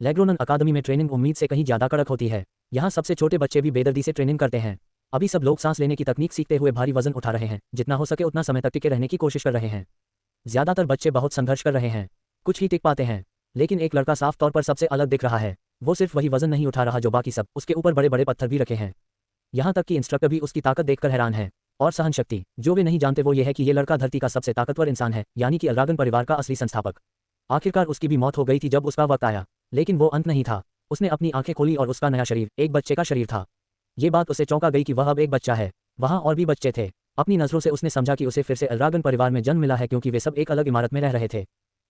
लेग्रोनन अकादमी में ट्रेनिंग उम्मीद से कहीं ज्यादा कड़क होती है। यहाँ सबसे छोटे बच्चे भी बेदर्दी से ट्रेनिंग करते हैं। अभी सब लोग सांस लेने की तकनीक सीखते हुए भारी वजन उठा रहे हैं, जितना हो सके उतना समय तक टिके रहने की कोशिश कर रहे हैं। ज्यादातर बच्चे बहुत संघर्ष कर रहे हैं, कुछ ही टिक पाते हैं। लेकिन एक लड़का साफ तौर पर सबसे अलग दिख रहा है। वो सिर्फ वही वजन नहीं उठा रहा जो बाकी सब, उसके ऊपर बड़े बड़े पत्थर भी रखे हैं। यहाँ तक कि इंस्ट्रक्टर भी उसकी ताकत देखकर हैरान है। और सहन शक्ति, जो वे नहीं जानते वो ये है कि ये लड़का धरती का सबसे ताकतवर इंसान है, यानी कि अल्रागन परिवार का असली संस्थापक। आखिरकार उसकी भी मौत हो गई थी जब उसका वक्त आया, लेकिन वो अंत नहीं था। उसने अपनी आंखें खोली और उसका नया शरीर एक बच्चे का शरीर था। ये बात उसे चौंका गई कि वह अब एक बच्चा है। वहाँ और भी बच्चे थे। अपनी नजरों से उसने समझा कि उसे फिर से अल्रागन परिवार में जन्म मिला है, क्योंकि वे सब एक अलग इमारत में रह रहे थे।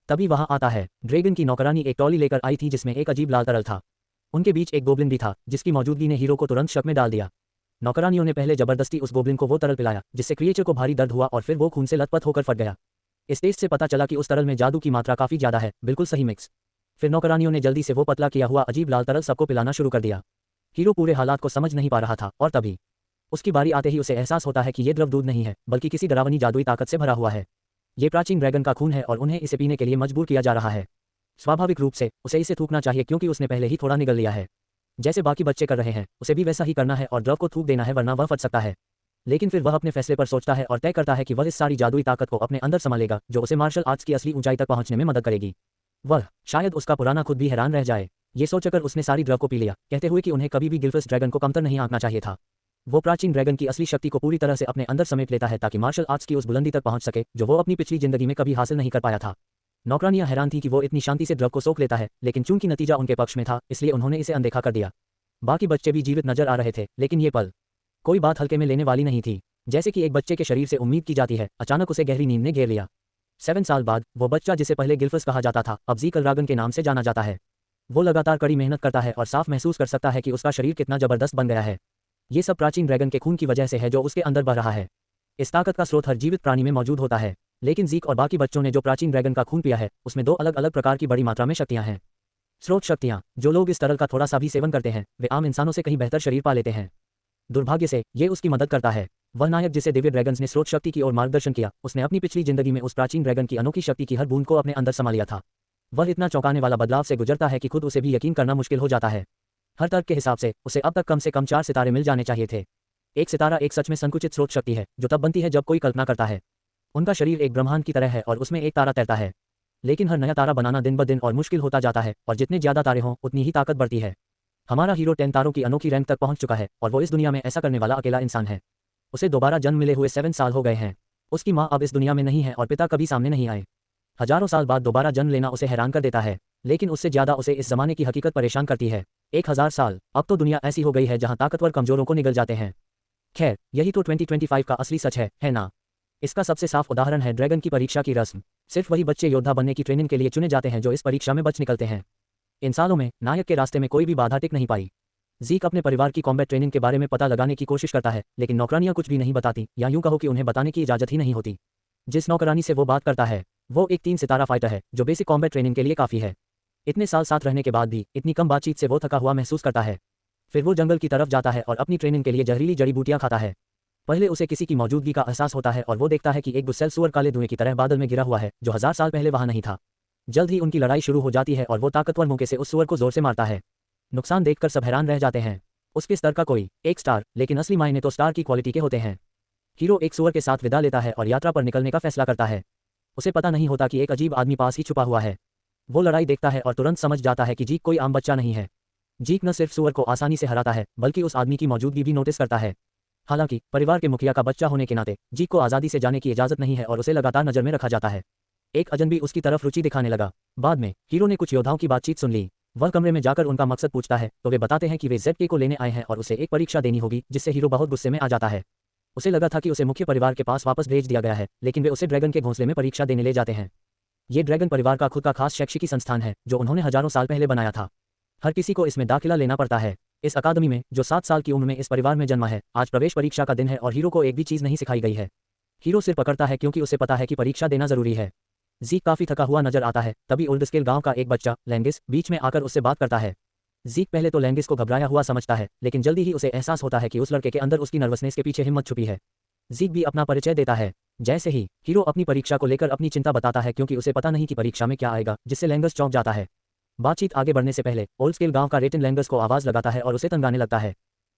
तभी वहाँ आता है। ड्रैगन की नौकरानी एक ट्रॉली लेकर आई थी जिसमें एक अजीब लाल तरल था। उनके बीच एक गोब्लिन भी था, जिसकी मौजूदगी ने हीरो को तुरंत शक में डाल दिया। नौकरानियों ने पहले जबरदस्ती उस गोब्लिन को वो तरल पिलाया, जिससे क्रिएचर को भारी दर्द हुआ और फिर वो खून से लथपथ होकर फट गया। इस टेस्ट से पता चला कि उस तरल में जादू की मात्रा काफी ज्यादा है, बिल्कुल सही मिक्स। फिर नौकरानियों ने जल्दी से वो पतला किया हुआ अजीब लाल तरल सबको पिलाना शुरू कर दिया। हीरो पूरे हालात को समझ नहीं पा रहा था, और तभी उसकी बारी आते ही उसे एहसास होता है कि ये द्रव दूध नहीं है, बल्कि किसी डरावनी जादुई ताकत से भरा हुआ है। ये प्राचीन ड्रैगन का खून है और उन्हें इसे पीने के लिए मजबूर किया जा रहा है। स्वाभाविक रूप से उसे इसे थूकना चाहिए, क्योंकि उसने पहले ही थोड़ा निगल लिया है। जैसे बाकी बच्चे कर रहे हैं, उसे भी वैसा ही करना है और द्रव को थूक देना है, वरना वह फट सकता है। लेकिन फिर वह अपने फैसले पर सोचता है और तय करता है कि वह इस सारी जादुई ताकत को अपने अंदर संभालेगा, जो उसे मार्शल आर्ट्स की असली ऊंचाई तक पहुंचने में मदद करेगी। वह शायद उसका पुराना खुद भी हैरान रह जाए। ये सोचकर उसने सारी द्रव को पी लिया, कहते हुए कि उन्हें कभी भी गिल्फिस ड्रैगन को कमतर नहीं आंकना चाहिए था। वो प्राचीन ड्रैगन की असली शक्ति को पूरी तरह से अपने अंदर समेट लेता है, ताकि मार्शल आर्ट्स की उस बुलंदी तक पहुंच सके जो वो अपनी पिछली जिंदगी में कभी हासिल नहीं कर पाया था। नौकरानियां हैरान थी कि वो इतनी शांति से द्रव को सोख लेता है, लेकिन चूंकि नतीजा उनके पक्ष में था, इसलिए उन्होंने इसे अनदेखा कर दिया। बाकी बच्चे भी जीवित नजर आ रहे थे, लेकिन ये पल कोई बात हल्के में लेने वाली नहीं थी। जैसे कि एक बच्चे के शरीर से उम्मीद की जाती है, अचानक उसे गहरी नींद ने घेर लिया। 7 साल बाद वो बच्चा, जिसे पहले गिल्फस कहा जाता था, अब ज़ीक अल्रागन के नाम से जाना जाता है। वो लगातार कड़ी मेहनत करता है और साफ महसूस कर सकता है कि उसका शरीर कितना जबरदस्त बन गया है। ये सब प्राचीन ड्रैगन के खून की वजह से है जो उसके अंदर बह रहा है। इस ताकत का स्रोत हर जीवित प्राणी में मौजूद होता है, लेकिन ज़ीक और बाकी बच्चों ने जो प्राचीन ड्रैगन का खून पिया है, उसमें 2 अलग अलग प्रकार की बड़ी मात्रा में शक्तियां हैं। स्रोत शक्तियां, जो लोग इस तरल का थोड़ा सा भी सेवन करते हैं, वे आम इंसानों से कहीं बेहतर शरीर पा लेते हैं। दुर्भाग्य से ये उसकी मदद करता है। वह नायक जिसे दिव्य ड्रैगन्स ने स्रोत शक्ति की ओर मार्गदर्शन किया, उसने अपनी पिछली जिंदगी में उस प्राचीन ड्रैगन की अनोखी शक्ति की हर बूंद को अपने अंदर समा लिया था। वह इतना चौंकाने वाला बदलाव से गुजरता है कि खुद उसे भी यकीन करना मुश्किल हो जाता है। हर तर्क के हिसाब से उसे अब तक कम से कम 4 सितारे मिल जाने चाहिए थे। एक सितारा एक सच में संकुचित स्रोत शक्ति है, जो तब बनती है जब कोई कल्पना करता है। उनका शरीर एक ब्रह्मांड की तरह है और उसमें एक तारा तैरता है। लेकिन हर नया तारा बनाना दिन ब दिन और मुश्किल होता जाता है, और जितने ज्यादा तारे हों उतनी ही ताकत बढ़ती है। हमारा हीरो 10 तारों की अनोखी रैंक तक पहुंच चुका है, और वो इस दुनिया में ऐसा करने वाला अकेला इंसान है। उसे दोबारा जन्म मिले हुए 7 साल हो गए हैं। उसकी माँ अब इस दुनिया में नहीं है और पिता कभी सामने नहीं आए। हजारों साल बाद दोबारा जन्म लेना उसे हैरान कर देता है, लेकिन उससे ज्यादा उसे इस जमाने की हकीकत परेशान करती है। 1000 साल, अब तो दुनिया ऐसी हो गई है जहां ताकतवर कमजोरों को निगल जाते हैं। खैर, यही तो 2025 का असली सच है ना? इसका सबसे साफ उदाहरण है ड्रैगन की परीक्षा की रस्म। सिर्फ वही बच्चे योद्धा बनने की ट्रेनिंग के लिए चुने जाते हैं जो इस परीक्षा में बच निकलते हैं। इन सालों में नायक के रास्ते में कोई भी बाधा टिक नहीं पाई। ज़ीक अपने परिवार की कॉम्बैट ट्रेनिंग के बारे में पता लगाने की कोशिश करता है, लेकिन नौकरानियां कुछ भी नहीं बताती, या यूं कहो कि उन्हें बताने की इजाजत ही नहीं होती। जिस नौकरानी से वो बात करता है, वो एक 3 सितारा फाइटर है, जो बेसिक कॉम्बैट ट्रेनिंग के लिए काफ़ी है। इतने साल साथ रहने के बाद भी इतनी कम बातचीत से वो थका हुआ महसूस करता है। फिर वो जंगल की तरफ जाता है और अपनी ट्रेनिंग के लिए जहरीली जड़ी बूटियां खाता है। पहले उसे किसी की मौजूदगी का एहसास होता है और वो देखता है कि एक गुस्सैल सूअर काले धुएं की तरह बादल में गिरा हुआ है, जो 1000 साल पहले वहां नहीं था। जल्द ही उनकी लड़ाई शुरू हो जाती है और वो ताकतवर मुक्के से उस सूअर को जोर से मारता है। नुकसान देखकर सब हैरान रह जाते हैं। उसके स्तर का कोई एक स्टार, लेकिन असली मायने तो स्टार की क्वालिटी के होते हैं। हीरो एक सूअर के साथ विदा लेता है और यात्रा पर निकलने का फैसला करता है। उसे पता नहीं होता कि एक अजीब आदमी पास ही छुपा हुआ है। वो लड़ाई देखता है और तुरंत समझ जाता है कि जीक कोई आम बच्चा नहीं है। जीक न सिर्फ सूअर को आसानी से हराता है, बल्कि उस आदमी की मौजूदगी भी नोटिस करता है। हालांकि परिवार के मुखिया का बच्चा होने के नाते जीक को आज़ादी से जाने की इजाजत नहीं है और उसे लगातार नजर में रखा जाता है। एक अजनबी उसकी तरफ रुचि दिखाने लगा। बाद में हीरो ने कुछ योद्धाओं की बातचीत सुन ली। वह कमरे में जाकर उनका मकसद पूछता है, तो वे बताते हैं कि वे ZK को लेने आए हैं और उसे एक परीक्षा देनी होगी, जिससे हीरो बहुत गुस्से में आ जाता है। उसे लगा था कि उसे मुख्य परिवार के पास वापस भेज दिया गया है, लेकिन वे उसे ड्रैगन के घोंसले में परीक्षा देने ले जाते हैं। ये ड्रैगन परिवार का खुद का खास शैक्षिकी संस्थान है, जो उन्होंने हजारों साल पहले बनाया था। हर किसी को इसमें दाखिला लेना पड़ता है। इस अकादमी में, जो 7 साल की उम्र में इस परिवार में जन्मा है, आज प्रवेश परीक्षा का दिन है और हीरो को एक भी चीज़ नहीं सिखाई गई है। हीरो सिर पकड़ता है क्योंकि उसे पता है कि परीक्षा देना जरूरी है। ज़ीक काफी थका हुआ नजर आता है। तभी ओल्ड स्केल गांव का एक बच्चा लैंगिस बीच में आकर उससे बात करता है। ज़ीक पहले तो लैंगिस को घबराया हुआ समझता है, लेकिन जल्दी ही उसे एहसास होता है कि उस लड़के के अंदर उसकी नर्वसनेस के पीछे हिम्मत छुपी है। ज़ीक भी अपना परिचय देता है। जैसे ही हीरो अपनी परीक्षा को लेकर अपनी चिंता बताता है, क्योंकि उसे पता नहीं कि परीक्षा में क्या आएगा, जिससे लैंगस चौंक जाता है। बातचीत आगे बढ़ने से पहले ओल्ड स्केल गांव का रेटिन लैंगस को आवाज लगाता है और उसे तंगाने लगता है।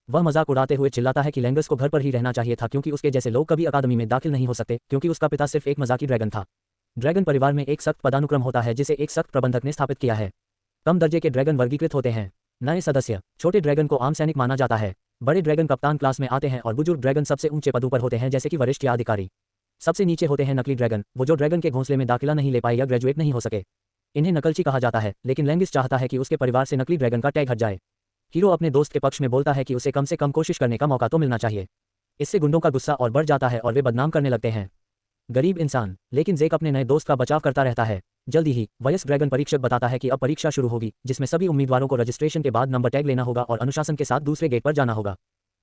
वह मजाक उड़ाते हुए चिल्लाता है कि लैंगस को घर पर ही रहना चाहिए था क्योंकि उसके जैसे लोग कभी अकादमी में दाखिल नहीं हो सकते क्योंकि उसका पिता सिर्फ एक मजाकी ड्रैगन था। ड्रैगन परिवार में एक सख्त पदानुक्रम होता है जिसे एक सख्त प्रबंधक ने स्थापित किया है। कम दर्जे के ड्रैगन वर्गीकृत होते हैं। नए सदस्य छोटे ड्रैगन को आम सैनिक माना जाता है। बड़े ड्रैगन कप्तान क्लास में आते हैं और बुजुर्ग ड्रैगन सबसे ऊंचे पदों पर होते हैं जैसे कि वरिष्ठ या अधिकारी। सबसे नीचे होते हैं नकली ड्रैगन, वो जो ड्रैगन के घोंसले में दाखिला नहीं ले पाए या ग्रेजुएट नहीं हो सके। इन्हें नकलची कहा जाता है, लेकिन लैंगिस चाहता है कि उसके परिवार से नकली ड्रैगन का टैग हट जाए। हीरो अपने दोस्त के पक्ष में बोलता है कि उसे कम से कम कोशिश करने का मौका तो मिलना चाहिए। इससे गुंडों का गुस्सा और बढ़ जाता है और वे बदनाम करने लगते हैं। गरीब इंसान, लेकिन जेक अपने नए दोस्त का बचाव करता रहता है। जल्दी ही वयस्क ड्रैगन परीक्षक बताता है कि अब परीक्षा शुरू होगी जिसमें सभी उम्मीदवारों को रजिस्ट्रेशन के बाद नंबर टैग लेना होगा और अनुशासन के साथ दूसरे गेट पर जाना होगा।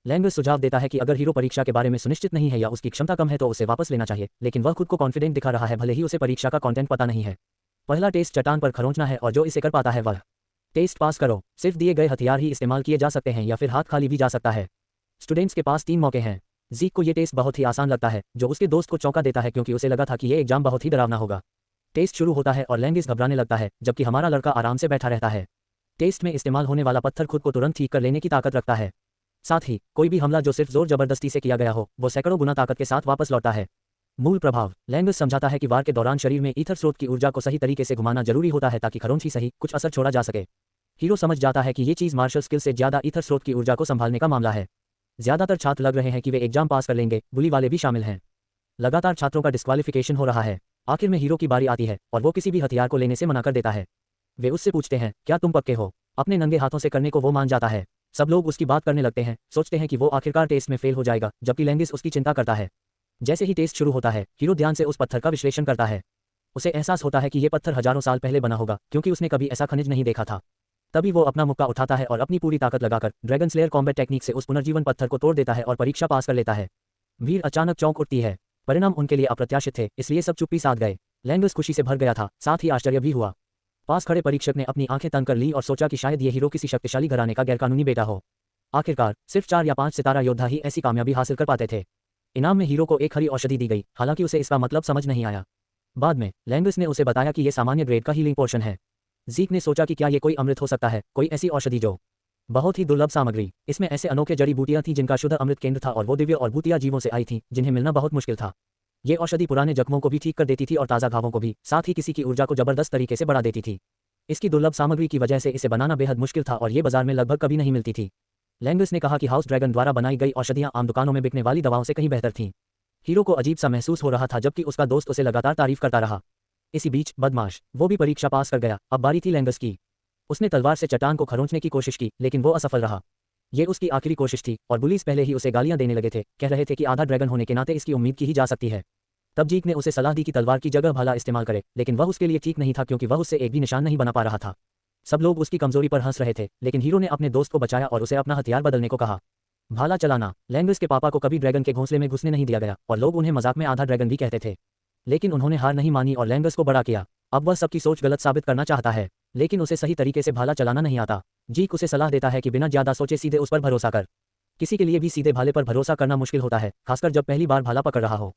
लैंगस सुझाव देता है कि अगर हीरो परीक्षा के बारे में सुनिश्चित नहीं है या उसकी क्षमता कम है तो उसे वापस लेना चाहिए, लेकिन वह खुद को कॉन्फिडेंट दिखा रहा है भले ही उसे परीक्षा का कंटेंट पता नहीं है। पहला टेस्ट चट्टान पर खरोंचना है और जो इसे कर पाता है वह टेस्ट पास करो। सिर्फ दिए गए हथियार ही इस्तेमाल किए जा सकते हैं या फिर हाथ खाली भी जा सकता है। स्टूडेंट्स के पास 3 मौके हैं। जीक को ये टेस्ट बहुत ही आसान लगता है जो उसके दोस्त को चौंका देता है क्योंकि उसे लगा था कि ये एग्जाम बहुत ही डरावना होगा। टेस्ट शुरू होता है और लैंगिस घबराने लगता है जबकि हमारा लड़का आराम से बैठा रहता है। टेस्ट में इस्तेमाल होने वाला पत्थर खुद को तुरंत ठीक कर लेने की ताकत रखता है। साथ ही कोई भी हमला जो सिर्फ जोर जबरदस्ती से किया गया हो वो सैकड़ों गुना ताकत के साथ वापस लौटता है। मूल प्रभाव, लैंगस समझाता है कि वार के दौरान शरीर में ईथर स्रोत की ऊर्जा को सही तरीके से घुमाना जरूरी होता है ताकि खरोंच ही सही कुछ असर छोड़ा जा सके। हीरो समझ जाता है कि ये चीज मार्शल स्किल से ज्यादा ईथर स्रोत की ऊर्जा को संभालने का मामला है। ज्यादातर छात्र लग रहे हैं कि वे एग्जाम पास कर लेंगे, बुली वाले भी शामिल हैं। लगातार छात्रों का डिस्क्वालिफिकेशन हो रहा है। आखिर में हीरो की बारी आती है और वो किसी भी हथियार को लेने से मना कर देता है। वे उससे पूछते हैं, क्या तुम पक्के हो? अपने नंगे हाथों से करने को वो मान जाता है। सब लोग उसकी बात करने लगते हैं, सोचते हैं कि वो आखिरकार टेस्ट में फेल हो जाएगा, जबकि लैंगिस उसकी चिंता करता है। जैसे ही टेस्ट शुरू होता है, हीरो ध्यान से उस पत्थर का विश्लेषण करता है। उसे एहसास होता है कि ये पत्थर हजारों साल पहले बना होगा क्योंकि उसने कभी ऐसा खनिज नहीं देखा था। तभी वो अपना मुक्का उठाता है और अपनी पूरी ताकत लगाकर ड्रैगन स्लेयर कॉम्बैट टेक्निक से उस पुनर्जीवन पत्थर को तोड़ देता है और परीक्षा पास कर लेता है। भीड़ अचानक चौंक उठती है। परिणाम उनके लिए अप्रत्याशित थे, इसलिए सब चुप्पी साध गए। लैंगस खुशी से भर गया था, साथ ही आश्चर्य भी हुआ। पास खड़े परीक्षक ने अपनी आंखें तंग कर ली और सोचा कि शायद ये हीरो किसी शक्तिशाली घराने का गैरकानूनी बेटा हो। आखिरकार सिर्फ 4 या 5 सितारा योद्धा ही ऐसी कामयाबी हासिल कर पाते थे। इनाम में हीरो को एक हरी औषधि दी गई, हालांकि उसे इसका मतलब समझ नहीं आया। बाद में लैंगस ने उसे बताया कि यह सामान्य ग्रेड का हीलिंग पोर्शन है। जीक ने सोचा कि क्या ये कोई अमृत हो सकता है, कोई ऐसी औषधि जो बहुत ही दुर्लभ सामग्री। इसमें ऐसे अनोखे जड़ी बूटियां थी जिनका शुद्ध अमृत केंद्र था और वो दिव्य और भूतिया जीवों से आई थी जिन्हें मिलना बहुत मुश्किल था। ये औषधि पुराने जख्मों को भी ठीक कर देती थी और ताज़ा घावों को भी, साथ ही किसी की ऊर्जा को जबरदस्त तरीके से बढ़ा देती थी। इसकी दुर्लभ सामग्री की वजह से इसे बनाना बेहद मुश्किल था और ये बाजार में लगभग कभी नहीं मिलती थी। लैंगस ने कहा कि हाउस ड्रैगन द्वारा बनाई गई औषधियां आम दुकानों में बिकने वाली दवाओं से कहीं बेहतर थीं। हीरो को अजीब सा महसूस हो रहा था जबकि उसका दोस्त उसे लगातार तारीफ करता रहा। इसी बीच बदमाश, वो भी परीक्षा पास कर गया। अब बारी थी लैंगस की। उसने तलवार से चट्टान को खरोंचने की कोशिश की लेकिन वो असफल रहा। ये उसकी आखिरी कोशिश थी और बुलीज पहले ही उसे गालियां देने लगे थे, कह रहे थे कि आधा ड्रैगन होने के नाते इसकी उम्मीद की ही जा सकती है। तब जीक ने उसे सलाह दी कि तलवार की जगह भाला इस्तेमाल करे, लेकिन वह उसके लिए ठीक नहीं था क्योंकि वह उससे एक भी निशान नहीं बना पा रहा था। सब लोग उसकी कमजोरी पर हंस रहे थे, लेकिन हीरो ने अपने दोस्त को बचाया और उसे अपना हथियार बदलने को कहा। भाला चलाना। लैंगस के पापा को कभी ड्रैगन के घोंसले में घुसने नहीं दिया गया और लोग उन्हें मजाक में आधा ड्रैगन भी कहते थे, लेकिन उन्होंने हार नहीं मानी और लैंगस को बड़ा किया। अब वह सबकी सोच गलत साबित करना चाहता है, लेकिन उसे सही तरीके से भाला चलाना नहीं आता। जीक उसे सलाह देता है कि बिना ज्यादा सोचे सीधे उस पर भरोसा कर। किसी के लिए भी सीधे भाले पर भरोसा करना मुश्किल होता है, खासकर जब पहली बार भाला पकड़ रहा हो,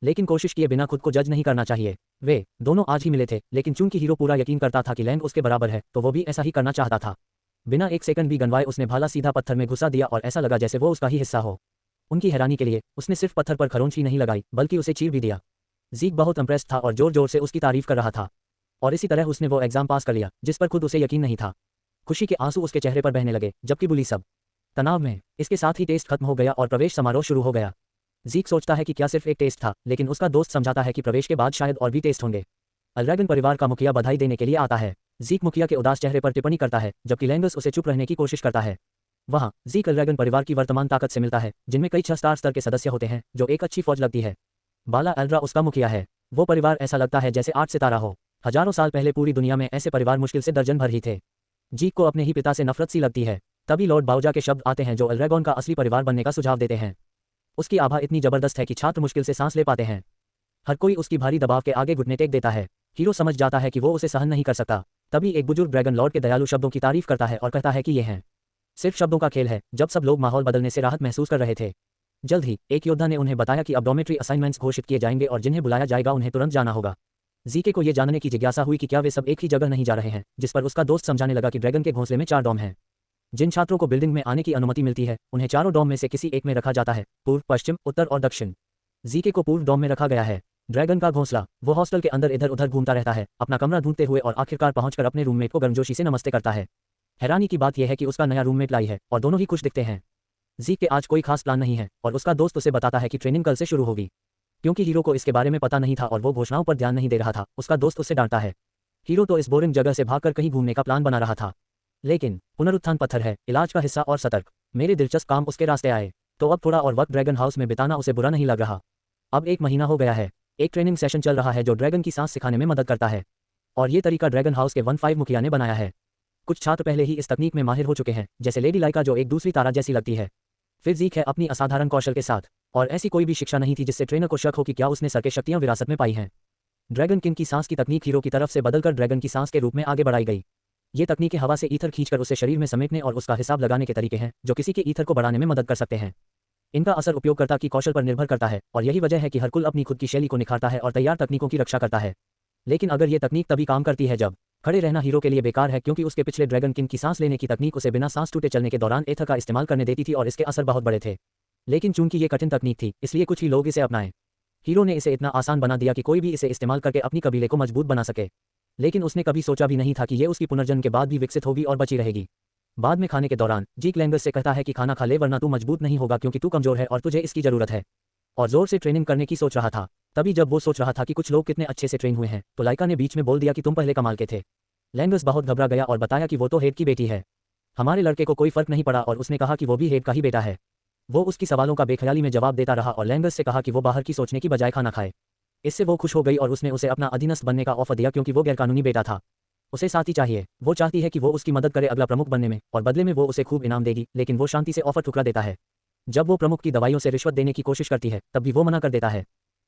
लेकिन कोशिश किए बिना खुद को जज नहीं करना चाहिए। वे दोनों आज ही मिले थे, लेकिन चूंकि हीरो पूरा यकीन करता था कि लैंग उसके बराबर है तो वो भी ऐसा ही करना चाहता था। बिना एक सेकंड भी गंवाए उसने भाला सीधा पत्थर में घुसा दिया और ऐसा लगा जैसे वो उसका ही हिस्सा हो। उनकी हैरानी के लिए उसने सिर्फ पत्थर पर खरोंच ही नहीं लगाई बल्कि उसे चीर भी दिया। जीक बहुत इंप्रेस्ड था और जोर जोर से उसकी तारीफ कर रहा था, और इसी तरह उसने वो एग्जाम पास कर लिया जिस पर खुद उसे यकीन नहीं था। खुशी के आंसू उसके चेहरे पर बहने लगे, जबकि बुली सब तनाव में। इसके साथ ही टेस्ट खत्म हो गया और प्रवेश समारोह शुरू हो गया। जीक सोचता है कि क्या सिर्फ एक टेस्ट था, लेकिन उसका दोस्त समझाता है कि प्रवेश के बाद शायद और भी टेस्ट होंगे। ड्रैगन परिवार का मुखिया बधाई देने के लिए आता है। जीक मुखिया के उदास चेहरे पर टिप्पणी करता है, जबकि लैंगस उसे चुप रहने की कोशिश करता है। वहाँ जीक ड्रैगन परिवार की वर्तमान ताकत से मिलता है, जिनमें कई 6 स्टार के सदस्य होते हैं, जो एक अच्छी फौज लगती है। बाला एल्ड्रा उसका मुखिया है। वो परिवार ऐसा लगता है जैसे 8 सितारा हो। हजारों साल पहले पूरी दुनिया में ऐसे परिवार मुश्किल से दर्जन भर ही थे। जीक को अपने ही पिता से नफरत सी लगती है। तभी लॉर्ड बाउजा के शब्द आते हैं जो एल्ड्रैगन का असली परिवार बनने का सुझाव देते हैं। उसकी आभा इतनी जबरदस्त है कि छात्र मुश्किल से सांस ले पाते हैं। हर कोई उसकी भारी दबाव के आगे घुटने टेक देता है। हीरो समझ जाता है कि वो उसे सहन नहीं कर सकता। तभी एक बुजुर्ग ड्रैगन लॉर्ड के दयालु शब्दों की तारीफ करता है और कहता है कि ये हैं सिर्फ शब्दों का खेल है। जब सब लोग माहौल बदलने से राहत महसूस कर रहे थे, जल्द ही एक योद्धा ने उन्हें बताया कि अब डॉर्मेट्री असाइनमेंट्स घोषित किए जाएंगे और जिन्हें बुलाया जाएगा उन्हें तुरंत जाना होगा। जीके को ये जानने की जिज्ञासा हुई कि क्या वे सब एक ही जगह नहीं जा रहे हैं, जिस पर उसका दोस्त समझाने लगा कि ड्रैगन के घोंसले में 4 डोम हैं। जिन छात्रों को बिल्डिंग में आने की अनुमति मिलती है उन्हें चारों डोम में से किसी एक में रखा जाता है, पूर्व, पश्चिम, उत्तर और दक्षिण। जीके को पूर्व डोम में रखा गया है। ड्रैगन का घोंसला। वो हॉस्टल के अंदर इधर उधर घूमता रहता है, अपना कमरा ढूंढते हुए, और आखिरकार पहुंचकर अपने रूममेट को गर्मजोशी से नमस्ते करता है। हैरानी की बात यह है कि उसका नया रूममेट लाई है और दोनों ही खुश दिखते हैं। जीक के आज कोई खास प्लान नहीं है और उसका दोस्त उसे बताता है कि ट्रेनिंग कल से शुरू होगी। क्योंकि हीरो को इसके बारे में पता नहीं था और वो घोषणाओं पर ध्यान नहीं दे रहा था, उसका दोस्त उससे डांटता है। हीरो तो इस बोरिंग जगह से भागकर कहीं घूमने का प्लान बना रहा था, लेकिन पुनरुत्थान पत्थर है, इलाज का हिस्सा और सतर्क। मेरे दिलचस्प काम उसके रास्ते आए, तो अब थोड़ा और वक्त ड्रैगन हाउस में बिताना उसे बुरा नहीं लग रहा। अब 1 महीना हो गया है। एक ट्रेनिंग सेशन चल रहा है जो ड्रैगन की सांस सिखाने में मदद करता है, और ये तरीका ड्रैगन हाउस के 1-5 मुखिया ने बनाया है। कुछ छात्र पहले ही इस तकनीक में माहिर हो चुके हैं, जैसे लेडी लाइका जो एक दूसरी तारा जैसी लगती है। फिर जीक है अपनी असाधारण कौशल के साथ, और ऐसी कोई भी शिक्षा नहीं थी जिससे ट्रेनर को शक हो कि क्या उसने सर के शक्तियां विरासत में पाई हैं। ड्रैगन किंग की सांस की तकनीक हीरो की तरफ से बदलकर ड्रैगन की सांस के रूप में आगे बढ़ाई गई। ये तकनीकें हवा से ईथर खींचकर उसे शरीर में समेटने और उसका हिसाब लगाने के तरीके हैं जो किसी के ईथर को बढ़ाने में मदद कर सकते हैं। इनका असर उपयोगकर्ता की कौशल पर निर्भर करता है, और यही वजह है कि हर कुल अपनी खुद की शैली को निखारता है और तैयार तकनीकों की रक्षा करता है। लेकिन अगर ये तकनीक तभी काम करती है जब खड़े रहना हीरो के लिए बेकार है, क्योंकि उसके पिछले ड्रैगन किंग की सांस लेने की तकनीक उसे बिना सांस टूटे चलने के दौरान एथर का इस्तेमाल करने देती थी और इसके असर बहुत बड़े थे। लेकिन चूंकि ये कठिन तकनीक थी, इसलिए कुछ ही लोग इसे अपनाएं। हीरो ने इसे इतना आसान बना दिया कि कोई भी इसे इस्तेमाल करके अपनी कबीले को मजबूत बना सके। लेकिन उसने कभी सोचा भी नहीं था कि ये उसकी पुनर्जन्म के बाद भी विकसित होगी और बची रहेगी। बाद में खाने के दौरान जीक लैंगस से कहता है कि खाना खा ले वरना तू मजबूत नहीं होगा, क्योंकि तू कमजोर है और तुझे इसकी जरूरत है। और जोर से ट्रेनिंग करने की सोच रहा था। तभी जब वो सोच रहा था कि कुछ लोग कितने अच्छे से ट्रेन हुए हैं, तो लाइका ने बीच में बोल दिया कि तुम पहले कमाल के थे। लैंगस बहुत घबरा गया और बताया कि वो तो हेड की बेटी है। हमारे लड़के को कोई फर्क नहीं पड़ा और उसने कहा कि वो भी हेड का ही बेटा है। वो उसकी सवालों का बेख्याली में जवाब देता रहा और लैंगस से कहा कि वो बाहर की सोचने की बजाय खाना खाए। इससे वो खुश हो गई और उसने उसे अपना अधीनस्थ बनने का ऑफर दिया, क्योंकि वो गैरकानूनी बेटा था। उसे साथी चाहिए। वो चाहती है कि वो उसकी मदद करे अगला प्रमुख बनने में, और बदले में वो उसे खूब इनाम देगी, लेकिन वो शांति से ऑफर ठुकरा देता है। जब वो प्रमुख की दवाइयों से रिश्वत देने की कोशिश करती है, तब भी वो मना कर देता है।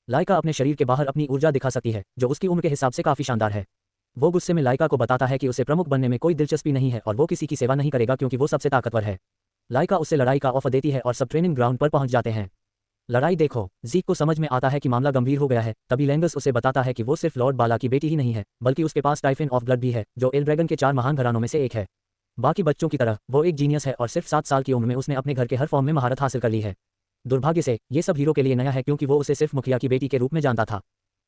लाइका अपने शरीर के बाहर अपनी ऊर्जा दिखा सकती है, जो उसकी उम्र के हिसाब से काफी शानदार है। वो गुस्से में लाइका को बताता है कि उसे प्रमुख बनने में कोई दिलचस्पी नहीं है और वो किसी की सेवा नहीं करेगा क्योंकि वो सबसे ताकतवर है। लाइका उससे लड़ाई का ऑफर देती है और सब ट्रेनिंग ग्राउंड पर पहुंच जाते हैं। लड़ाई देखो। जीक को समझ में आता है कि मामला गंभीर हो गया है। तभी लैंगस उसे बताता है कि वो सिर्फ लॉर्ड बाला की बेटी ही नहीं है, बल्कि उसके पास टाइफिन ऑफ ब्लड भी है, जो एल ड्रैगन के 4 महान घरानों में से एक है। बाकी बच्चों की तरह वो एक जीनियस है और सिर्फ 7 साल की उम्र में उसने अपने घर के हर फॉर्म में महारत हासिल कर ली है। दुर्भाग्य से ये सब हीरो के लिए नया है, क्योंकि वो उसे सिर्फ मुखिया की बेटी के रूप में जानता था।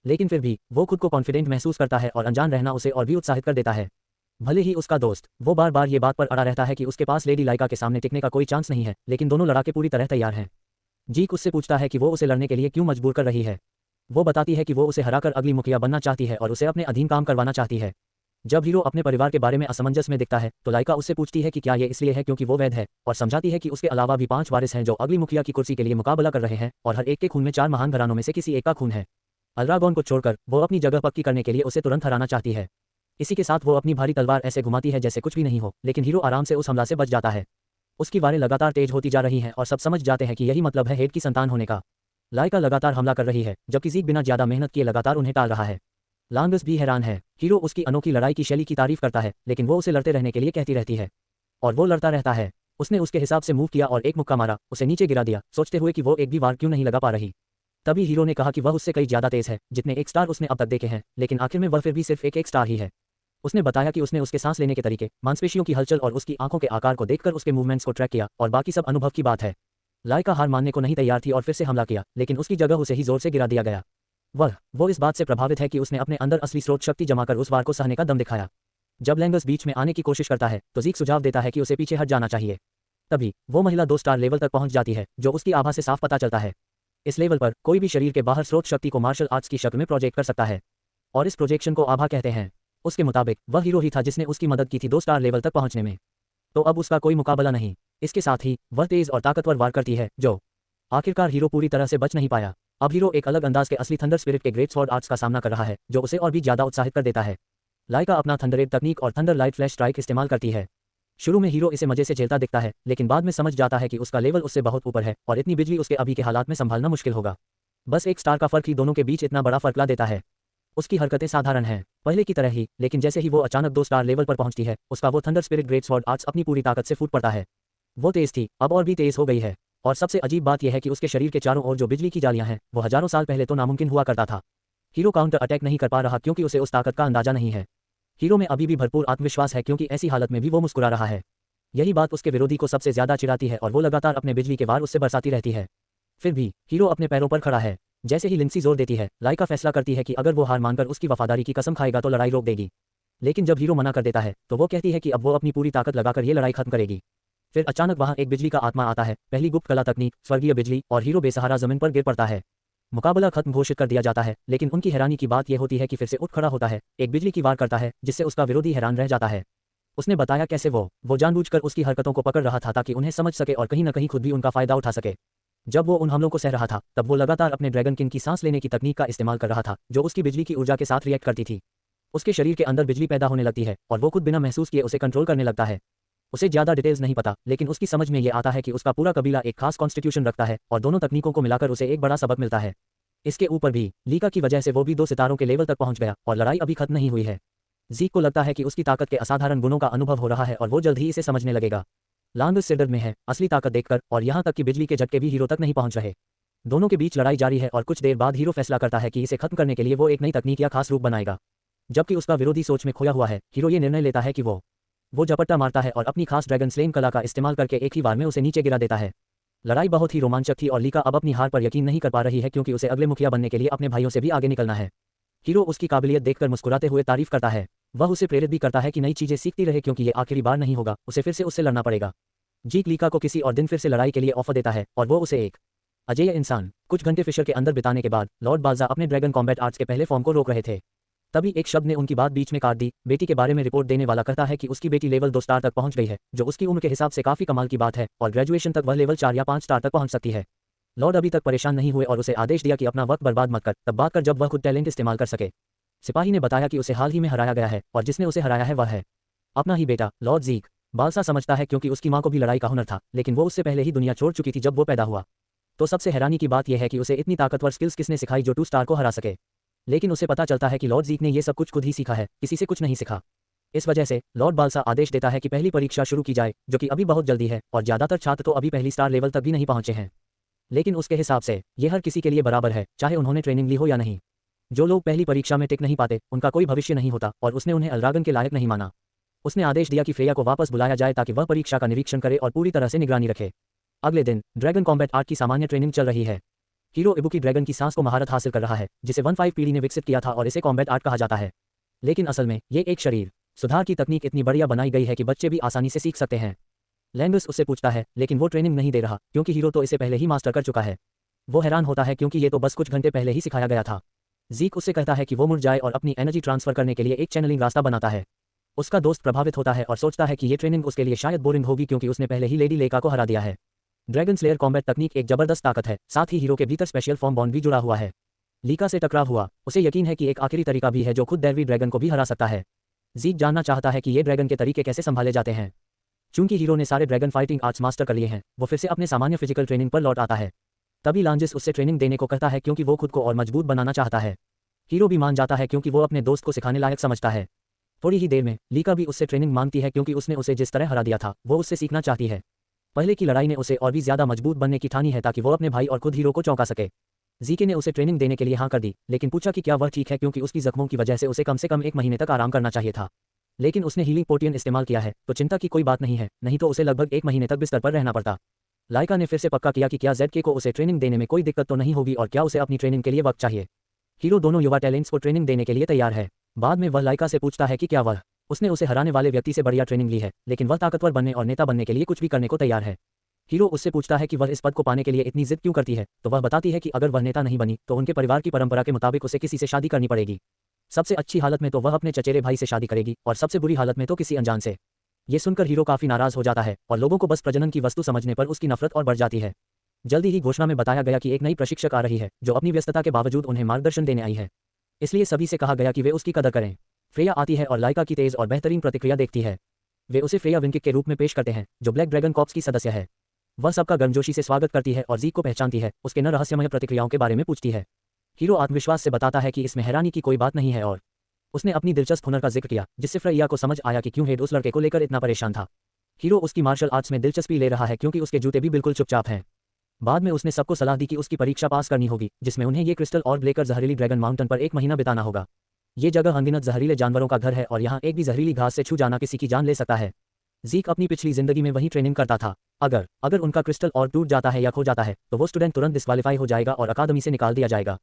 लेकिन फिर भी वो खुद को कॉन्फिडेंट महसूस करता है और अनजान रहना उसे और भी उत्साहित कर देता है। भले ही उसका दोस्त वो बार बार ये बात पर अड़ा रहता है कि उसके पास लेडी लाइका के सामने टिकने का कोई चांस नहीं है, लेकिन दोनों लड़ाके पूरी तरह तैयार हैं। जीक उससे पूछता है कि वो उसे लड़ने के लिए क्यों मजबूर कर रही है। वो बताती है कि वो उसे हराकर अगली मुखिया बनना चाहती है और उसे अपने अधीन काम करवाना चाहती है। जब हीरो अपने परिवार के बारे में असमंजस में दिखता है, तो लाइका उससे पूछती है कि क्या ये इसलिए है क्योंकि वो वैध है, और समझाती है कि उसके अलावा भी 5 वारिस हैं जो अगली मुखिया की कुर्सी के लिए मुकाबला कर रहे हैं, और हर एक के खून में 4 महान घरानों में से किसी एक का खून है। अल्रागोन को छोड़कर वो अपनी जगह पक्की करने के लिए उसे तुरंत हराना चाहती है। इसी के साथ वो अपनी भारी तलवार ऐसे घुमाती है जैसे कुछ भी नहीं हो, लेकिन हीरो आराम से उस हमला से बच जाता है। उसकी वारें लगातार तेज होती जा रही हैं और सब समझ जाते हैं कि यही मतलब है हेड की संतान होने का। लाइका लगातार हमला कर रही है, जबकि जीक बिना ज्यादा मेहनत किए लगातार उन्हें टाल रहा है। लांगस भी हैरान है। हीरो उसकी अनोखी लड़ाई की शैली की तारीफ करता है, लेकिन वो उसे लड़ते रहने के लिए कहती रहती है, और वो लड़ता रहता है। उसने उसके हिसाब से मूव किया और एक मुक्का मारा, उसे नीचे गिरा दिया, सोचते हुए कि वो एक भी वार क्यों नहीं लगा पा रही। तभी हीरो ने कहा कि वह उससे कई ज्यादा तेज है, जितने एक स्टार उसने अब तक देखे हैं, लेकिन आखिर में वह फिर भी सिर्फ एक स्टार ही है। उसने बताया कि उसने उसके सांस लेने के तरीके, मांसपेशियों की हलचल और उसकी आंखों के आकार को देखकर उसके मूवमेंट्स को ट्रैक किया, और बाकी सब अनुभव की बात है। लाइका हार मानने को नहीं तैयार थी और फिर से हमला किया, लेकिन उसकी जगह उसे ही जोर से गिरा दिया गया। वो इस बात से प्रभावित है कि उसने अपने अंदर असली स्रोत शक्ति जमा कर उस वार को सहने का दम दिखाया। जब लैंगस बीच में आने की कोशिश करता है, तो जीक सुझाव देता है कि उसे पीछे हट जाना चाहिए। तभी वो महिला 2 स्टार लेवल तक पहुंच जाती है, जो उसकी आभा से साफ पता चलता है। इस लेवल पर कोई भी शरीर के बाहर स्रोत शक्ति को मार्शल आर्ट्स की शक्ल में प्रोजेक्ट कर सकता है, और इस प्रोजेक्शन को आभा कहते हैं। उसके मुताबिक वह हीरो ही था जिसने उसकी मदद की थी 2 स्टार लेवल तक पहुंचने में। तो अब उसका कोई मुकाबला नहीं। इसके साथ ही वह तेज और ताकतवर वार करती है, जो आखिरकार हीरो पूरी तरह से बच नहीं पाया। अब हीरो एक अलग अंदाज के असली थंडर स्पिरिट के ग्रेट स्वॉर्ड आर्ट्स का सामना कर रहा है, जो उसे और भी ज्यादा उत्साहित कर देता है। लाइका अपना थंडरेड तकनीक और थंडर लाइट फ्लैश स्ट्राइक इस्तेमाल करती है। शुरू में हीरो इसे मजे से झेलता दिखता है, लेकिन बाद में समझ जाता है कि उसका लेवल उससे बहुत ऊपर है और इतनी बिजली उसके अभी के हालात में संभालना मुश्किल होगा। बस 1 स्टार का फर्क ही दोनों के बीच इतना बड़ा फर्क ला देता है। उसकी हरकतें साधारण हैं, पहले की तरह ही, लेकिन जैसे ही वो अचानक 2 स्टार लेवल पर पहुंचती है, उसका वो thunder spirit great sword arts अपनी पूरी ताकत से फूट पड़ता है। वो तेज थी, अब और भी तेज हो गई है, और सबसे अजीब बात यह है कि उसके शरीर के चारों ओर जो बिजली की जालियां हैं, वो हजारों साल पहले तो नामुमकिन हुआ करता था। हीरो काउंटर अटैक नहीं कर पा रहा क्योंकि उसे उस ताकत का अंदाजा नहीं है। हीरो में अभी भी भरपूर आत्मविश्वास है क्योंकि ऐसी हालत में भी वो मुस्कुरा रहा है। यही बात उसके विरोधी को सबसे ज्यादा चिढ़ाती है और वो लगातार अपने बिजली के वार उससे बरसाती रहती है। फिर भी हीरो अपने पैरों पर खड़ा है। जैसे ही लिंसी जोर देती है, लाइका फैसला करती है कि अगर वो हार मानकर उसकी वफादारी की कसम खाएगा तो लड़ाई रोक देगी। लेकिन जब हीरो मना कर देता है तो वो कहती है कि अब वो अपनी पूरी ताकत लगाकर ये लड़ाई खत्म करेगी। फिर अचानक वहां एक बिजली का आत्मा आता है, पहली गुप्त कला तकनीक स्वर्गीय बिजली, और हीरो बेसहारा जमीन पर गिर पड़ता है। मुकाबला खत्म घोषित कर दिया जाता है, लेकिन उनकी हैरानी की बात यह होती है कि फिर से उठ खड़ा होता है, एक बिजली की वार करता है जिससे उसका विरोधी हैरान रह जाता है। उसने बताया कैसे वो जानबूझकर उसकी हरकतों को पकड़ रहा था ताकि उन्हें समझ सके और कहीं न कहीं खुद भी उनका फायदा उठा सके। जब वो उन हमलों को सह रहा था तब वो लगातार अपने ड्रैगन किंग की सांस लेने की तकनीक का इस्तेमाल कर रहा था, जो उसकी बिजली की ऊर्जा के साथ रिएक्ट करती थी। उसके शरीर के अंदर बिजली पैदा होने लगती है और वो खुद बिना महसूस किए उसे कंट्रोल करने लगता है। उसे ज्यादा डिटेल्स नहीं पता, लेकिन उसकी समझ में ये आता है कि उसका पूरा कबीला एक खास कॉन्स्टिट्यूशन रखता है और दोनों तकनीकों को मिलाकर उसे एक बड़ा सबक मिलता है। इसके ऊपर भी लीका की वजह से वो भी 2 सितारों के लेवल तक पहुंच गया और लड़ाई अभी खत्म नहीं हुई है। जीक को लगता है कि उसकी ताकत के असाधारण गुणों का अनुभव हो रहा है और वो जल्द ही इसे समझने लगेगा। लांगस सिरदर्द में है असली ताकत देखकर, और यहाँ तक कि बिजली के झटके भी हीरो तक नहीं पहुंच रहे। दोनों के बीच लड़ाई जारी है और कुछ देर बाद हीरो फैसला करता है कि इसे खत्म करने के लिए वो एक नई तकनीक या खास रूप बनाएगा। जबकि उसका विरोधी सोच में खोया हुआ है, हीरो ये निर्णय लेता है कि वो झपट्टा मारता है और अपनी खास ड्रैगन स्लेइंग कला का इस्तेमाल करके एक ही बार में उसे नीचे गिरा देता है। लड़ाई बहुत ही रोमांचक थी और लीका अब अपनी हार पर यकीन नहीं कर पा रही है क्योंकि उसे अगले मुखिया बनने के लिए अपने भाइयों से भी आगे निकलना है। हीरो उसकी काबिलियत देखकर मुस्कुराते हुए तारीफ करता है। वह उसे प्रेरित भी करता है कि नई चीजें सीखती रहे क्योंकि ये आखिरी बार नहीं होगा, उसे फिर से उससे लड़ना पड़ेगा। जीक लीका को किसी और दिन फिर से लड़ाई के लिए ऑफर देता है और वो उसे एक अजेय इंसान कुछ घंटे फिशर के अंदर बिताने के बाद लॉर्ड बाल्जा अपने ड्रैगन कॉम्बैट आर्ट्स के पहले फॉर्म को रोक रहे थे। तभी एक शब्द ने उनकी बात बीच में काट दी। बेटी के बारे में रिपोर्ट देने वाला कहता है कि उसकी बेटी लेवल 2 स्टार तक पहुंच गई है, जो उसकी उम्र के हिसाब से काफी कमाल की बात है, और ग्रेजुएशन तक वह लेवल 4 या 5 स्टार तक पहुंच सकती है। लॉर्ड अभी तक परेशान नहीं हुए और उसे आदेश दिया कि अपना वक्त बर्बाद मत कर, तब बात कर जब वह खुद टैलेंट इस्तेमाल कर सके। सिपाही ने बताया कि उसे हाल ही में हराया गया है और जिसने उसे हराया है वह है अपना ही बेटा लॉर्ड जीक। बाल्सा समझता है क्योंकि उसकी मां को भी लड़ाई का हुनर था, लेकिन वो उससे पहले ही दुनिया छोड़ चुकी थी जब वो पैदा हुआ। तो सबसे हैरानी की बात यह है कि उसे इतनी ताकतवर स्किल्स किसने सिखाई जो 2 स्टार को हरा सके। लेकिन उसे पता चलता है कि लॉर्ड जीक ने ये सब कुछ खुद ही सीखा है, किसी से कुछ नहीं सीखा। इस वजह से लॉर्ड बाल्सा आदेश देता है कि पहली परीक्षा शुरू की जाए, जो कि अभी बहुत जल्दी है, और ज्यादातर छात्र तो अभी पहली स्टार लेवल तक भी नहीं पहुंचे हैं। लेकिन उसके हिसाब से यह हर किसी के लिए बराबर है, चाहे उन्होंने ट्रेनिंग ली हो या नहीं। जो लोग पहली परीक्षा में टिक नहीं पाते उनका कोई भविष्य नहीं होता, और उसने उन्हें अल्रागन के लायक नहीं माना। उसने आदेश दिया कि फ्रेया को वापस बुलाया जाए ताकि वह परीक्षा का निरीक्षण करे और पूरी तरह से निगरानी रखे। अगले दिन ड्रैगन कॉम्बैट आर्ट की सामान्य ट्रेनिंग चल रही है। हीरो इबुकी ड्रैगन की सांस को महारत हासिल कर रहा है, जिसे 1-5 पीढ़ी ने विकसित किया था और इसे कॉम्बैट आर्ट कहा जाता है। लेकिन असल में ये एक शरीर सुधार की तकनीक इतनी बढ़िया बनाई गई है कि बच्चे भी आसानी से सीख सकते हैं। लैंगस उससे पूछता है, लेकिन वो ट्रेनिंग नहीं दे रहा क्योंकि हीरो तो इसे पहले ही मास्टर कर चुका है। वो हैरान होता है क्योंकि ये तो बस कुछ घंटे पहले ही सिखाया गया था। जीक उससे कहता है कि वो मुड़ जाए और अपनी एनर्जी ट्रांसफर करने के लिए एक चैनलिंग रास्ता बनाता है। उसका दोस्त प्रभावित होता है और सोचता है कि ये ट्रेनिंग उसके लिए शायद बोरिंग होगी क्योंकि उसने पहले ही लेडी लेका को हरा दिया है। ड्रैगन स्लेयर कॉम्बैट तकनीक एक जबरदस्त ताकत है, साथ ही हीरो के भीतर स्पेशल फॉर्म बॉन्ड भी जुड़ा हुआ है। लीका से टकराव हुआ, उसे यकीन है कि एक आखिरी तरीका भी है जो खुद दैवी ड्रैगन को भी हरा सकता है। जीक जानना चाहता है कि ये ड्रैगन के तरीके कैसे संभाले जाते हैं। चूंकि हीरो ने सारे ड्रैगन फाइटिंग आर्ट्स मास्टर कर लिए हैं, वो फिर से अपने सामान्य फिजिकल ट्रेनिंग पर लौट आता है। तभी लांजिस उससे ट्रेनिंग देने को कहता है क्योंकि वो खुद को और मजबूत बनाना चाहता है। हीरो भी मान जाता है क्योंकि वो अपने दोस्त को सिखाने लायक समझता है। थोड़ी ही देर में लीका भी उससे ट्रेनिंग मांगती है क्योंकि उसने उसे जिस तरह हरा दिया था वो उससे सीखना चाहती है। पहले की लड़ाई ने उसे और भी ज्यादा मजबूत बनने की ठानी है ताकि वो अपने भाई और खुद हीरो को चौंका सके। जीके ने उसे ट्रेनिंग देने के लिए हाँ कर दी, लेकिन पूछा कि क्या वह ठीक है क्योंकि उसकी जख्मों की वजह से उसे कम 1 महीने तक आराम करना चाहिए था। लेकिन उसने हीलिंग पोटियन इस्तेमाल किया है तो चिंता की कोई बात नहीं है, नहीं तो उसे लगभग 1 महीने तक बिस्तर पर रहना पड़ता। लाइका ने फिर से पक्का किया कि क्या जेडके को उसे ट्रेनिंग देने में कोई दिक्कत तो नहीं होगी और क्या उसे अपनी ट्रेनिंग के लिए वक्त चाहिए। हीरो दोनों युवा टैलेंट्स को ट्रेनिंग देने के लिए तैयार है। बाद में वह लाइका से पूछता है कि क्या उसने उसे हराने वाले व्यक्ति से बढ़िया ट्रेनिंग ली है, लेकिन वह ताकतवर बनने और नेता बनने के लिए कुछ भी करने को तैयार है। हीरो उससे पूछता है कि वह इस पद को पाने के लिए इतनी जिद क्यों करती है, तो वह बताती है कि अगर वह नेता नहीं बनी तो उनके परिवार की परंपरा के मुताबिक उसे किसी से शादी करनी पड़ेगी। सबसे अच्छी हालत में तो वह अपने चचेरे भाई से शादी करेगी और सबसे बुरी हालत में तो किसी अनजान से। ये सुनकर हीरो काफी नाराज हो जाता है और लोगों को बस प्रजनन की वस्तु समझने पर उसकी नफरत और बढ़ जाती है। जल्दी ही घोषणा में बताया गया कि एक नई प्रशिक्षक आ रही है जो अपनी व्यस्तता के बावजूद उन्हें मार्गदर्शन देने आई है, इसलिए सभी से कहा गया कि वे उसकी कदर करें। फ्रेया आती है और लाइका की तेज और बेहतरीन प्रतिक्रिया देखती है। वे उसे फ्रेया विंकिक के रूप में पेश करते हैं जो ब्लैक ड्रैगन कॉर्प्स की सदस्य है। वह सबका गर्मजोशी से स्वागत करती है और जीक को पहचानती है, उसके न रहस्यमय प्रतिक्रियाओं के बारे में पूछती है। हीरो आत्मविश्वास से बताता है कि इसमें हैरानी की कोई बात नहीं है और उसने अपनी दिलचस्प हुनर का जिक्र किया जिससे फ्रेया को समझ आया कि क्यों हेड उस लड़के को लेकर इतना परेशान था। हीरो उसकी मार्शल आर्ट्स में दिलचस्पी ले रहा है क्योंकि उसके जूते भी बिल्कुल चुपचाप हैं। बाद में उसने सबको सलाह दी कि उसकी परीक्षा पास करनी होगी, जिसमें उन्हें ये क्रिस्टल ऑर्ब लेकर जहरीली ड्रैगन माउंटेन पर 1 महीना बिताना होगा। ये जगह अनगिनत जहरीले जानवरों का घर है और यहाँ एक भी जहरीली घास से छू जाना किसी की जान ले सकता है। ज़ीक अपनी पिछली जिंदगी में वहीं ट्रेनिंग करता था। अगर अगर उनका क्रिस्टल ऑर्ब टूट जाता है या खो जाता है तो वो स्टूडेंट तुरंत डिस्क्वालीफाई हो जाएगा और अकादमी से निकाल दिया जाएगा।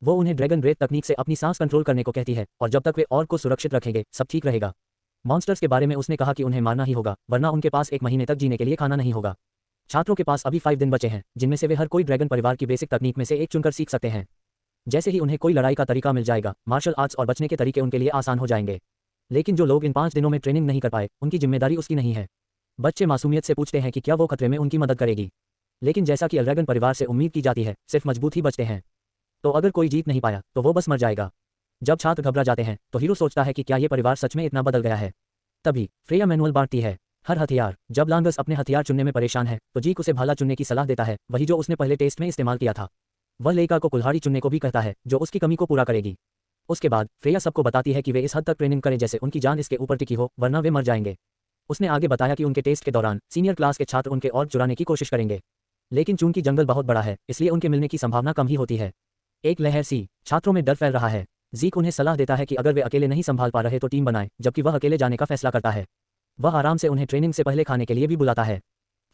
वो उन्हें ड्रैगन ब्रेथ तकनीक से अपनी सांस कंट्रोल करने को कहती है और जब तक वे ऑर्ब को सुरक्षित रखेंगे सब ठीक रहेगा। मॉन्स्टर्स के बारे में उसने कहा कि उन्हें मारना ही होगा, वरना उनके पास 1 महीने तक जीने के लिए खाना नहीं होगा। छात्रों के पास अभी 5 दिन बचे हैं, जिनमें से वे हर कोई ड्रैगन परिवार की बेसिक तकनीक में से एक चुनकर सीख सकते हैं। जैसे ही उन्हें कोई लड़ाई का तरीका मिल जाएगा, मार्शल आर्ट्स और बचने के तरीके उनके लिए आसान हो जाएंगे। लेकिन जो लोग इन 5 दिनों में ट्रेनिंग नहीं कर पाए, उनकी जिम्मेदारी उसकी नहीं है। बच्चे मासूमियत से पूछते हैं कि क्या वो खतरे में उनकी मदद करेगी, लेकिन जैसा कि ड्रैगन परिवार से उम्मीद की जाती है, सिर्फ मजबूत ही बचते हैं। तो अगर कोई जीत नहीं पाया तो वो बस मर जाएगा। जब छात्र घबरा जाते हैं तो हीरो सोचता है कि क्या ये परिवार सच में इतना बदल गया है। तभी फ्रेया मैनुअल बांटती है। हर हथियार। जब लांगस अपने हथियार चुनने में परेशान है तो जीक उसे भाला चुनने की सलाह देता है, वही जो उसने पहले टेस्ट में इस्तेमाल किया था। वह लेइका को कुल्हाड़ी चुनने को भी कहता है, जो उसकी कमी को पूरा करेगी। उसके बाद फ्रेया सबको बताती है कि वे इस हद तक ट्रेनिंग करें जैसे उनकी जान इसके ऊपर टिकी हो, वरना वे मर जाएंगे। उसने आगे बताया कि उनके टेस्ट के दौरान सीनियर क्लास के छात्र उनके ऑर्ब चुराने की कोशिश करेंगे, लेकिन चूंकि जंगल बहुत बड़ा है इसलिए उनके मिलने की संभावना कम ही होती है। एक लहर सी छात्रों में डर फैल रहा है। जीक उन्हें सलाह देता है कि अगर वे अकेले नहीं संभाल पा रहे तो टीम बनाएं, जबकि वह अकेले जाने का फैसला करता है। वह आराम से उन्हें ट्रेनिंग से पहले खाने के लिए भी बुलाता है।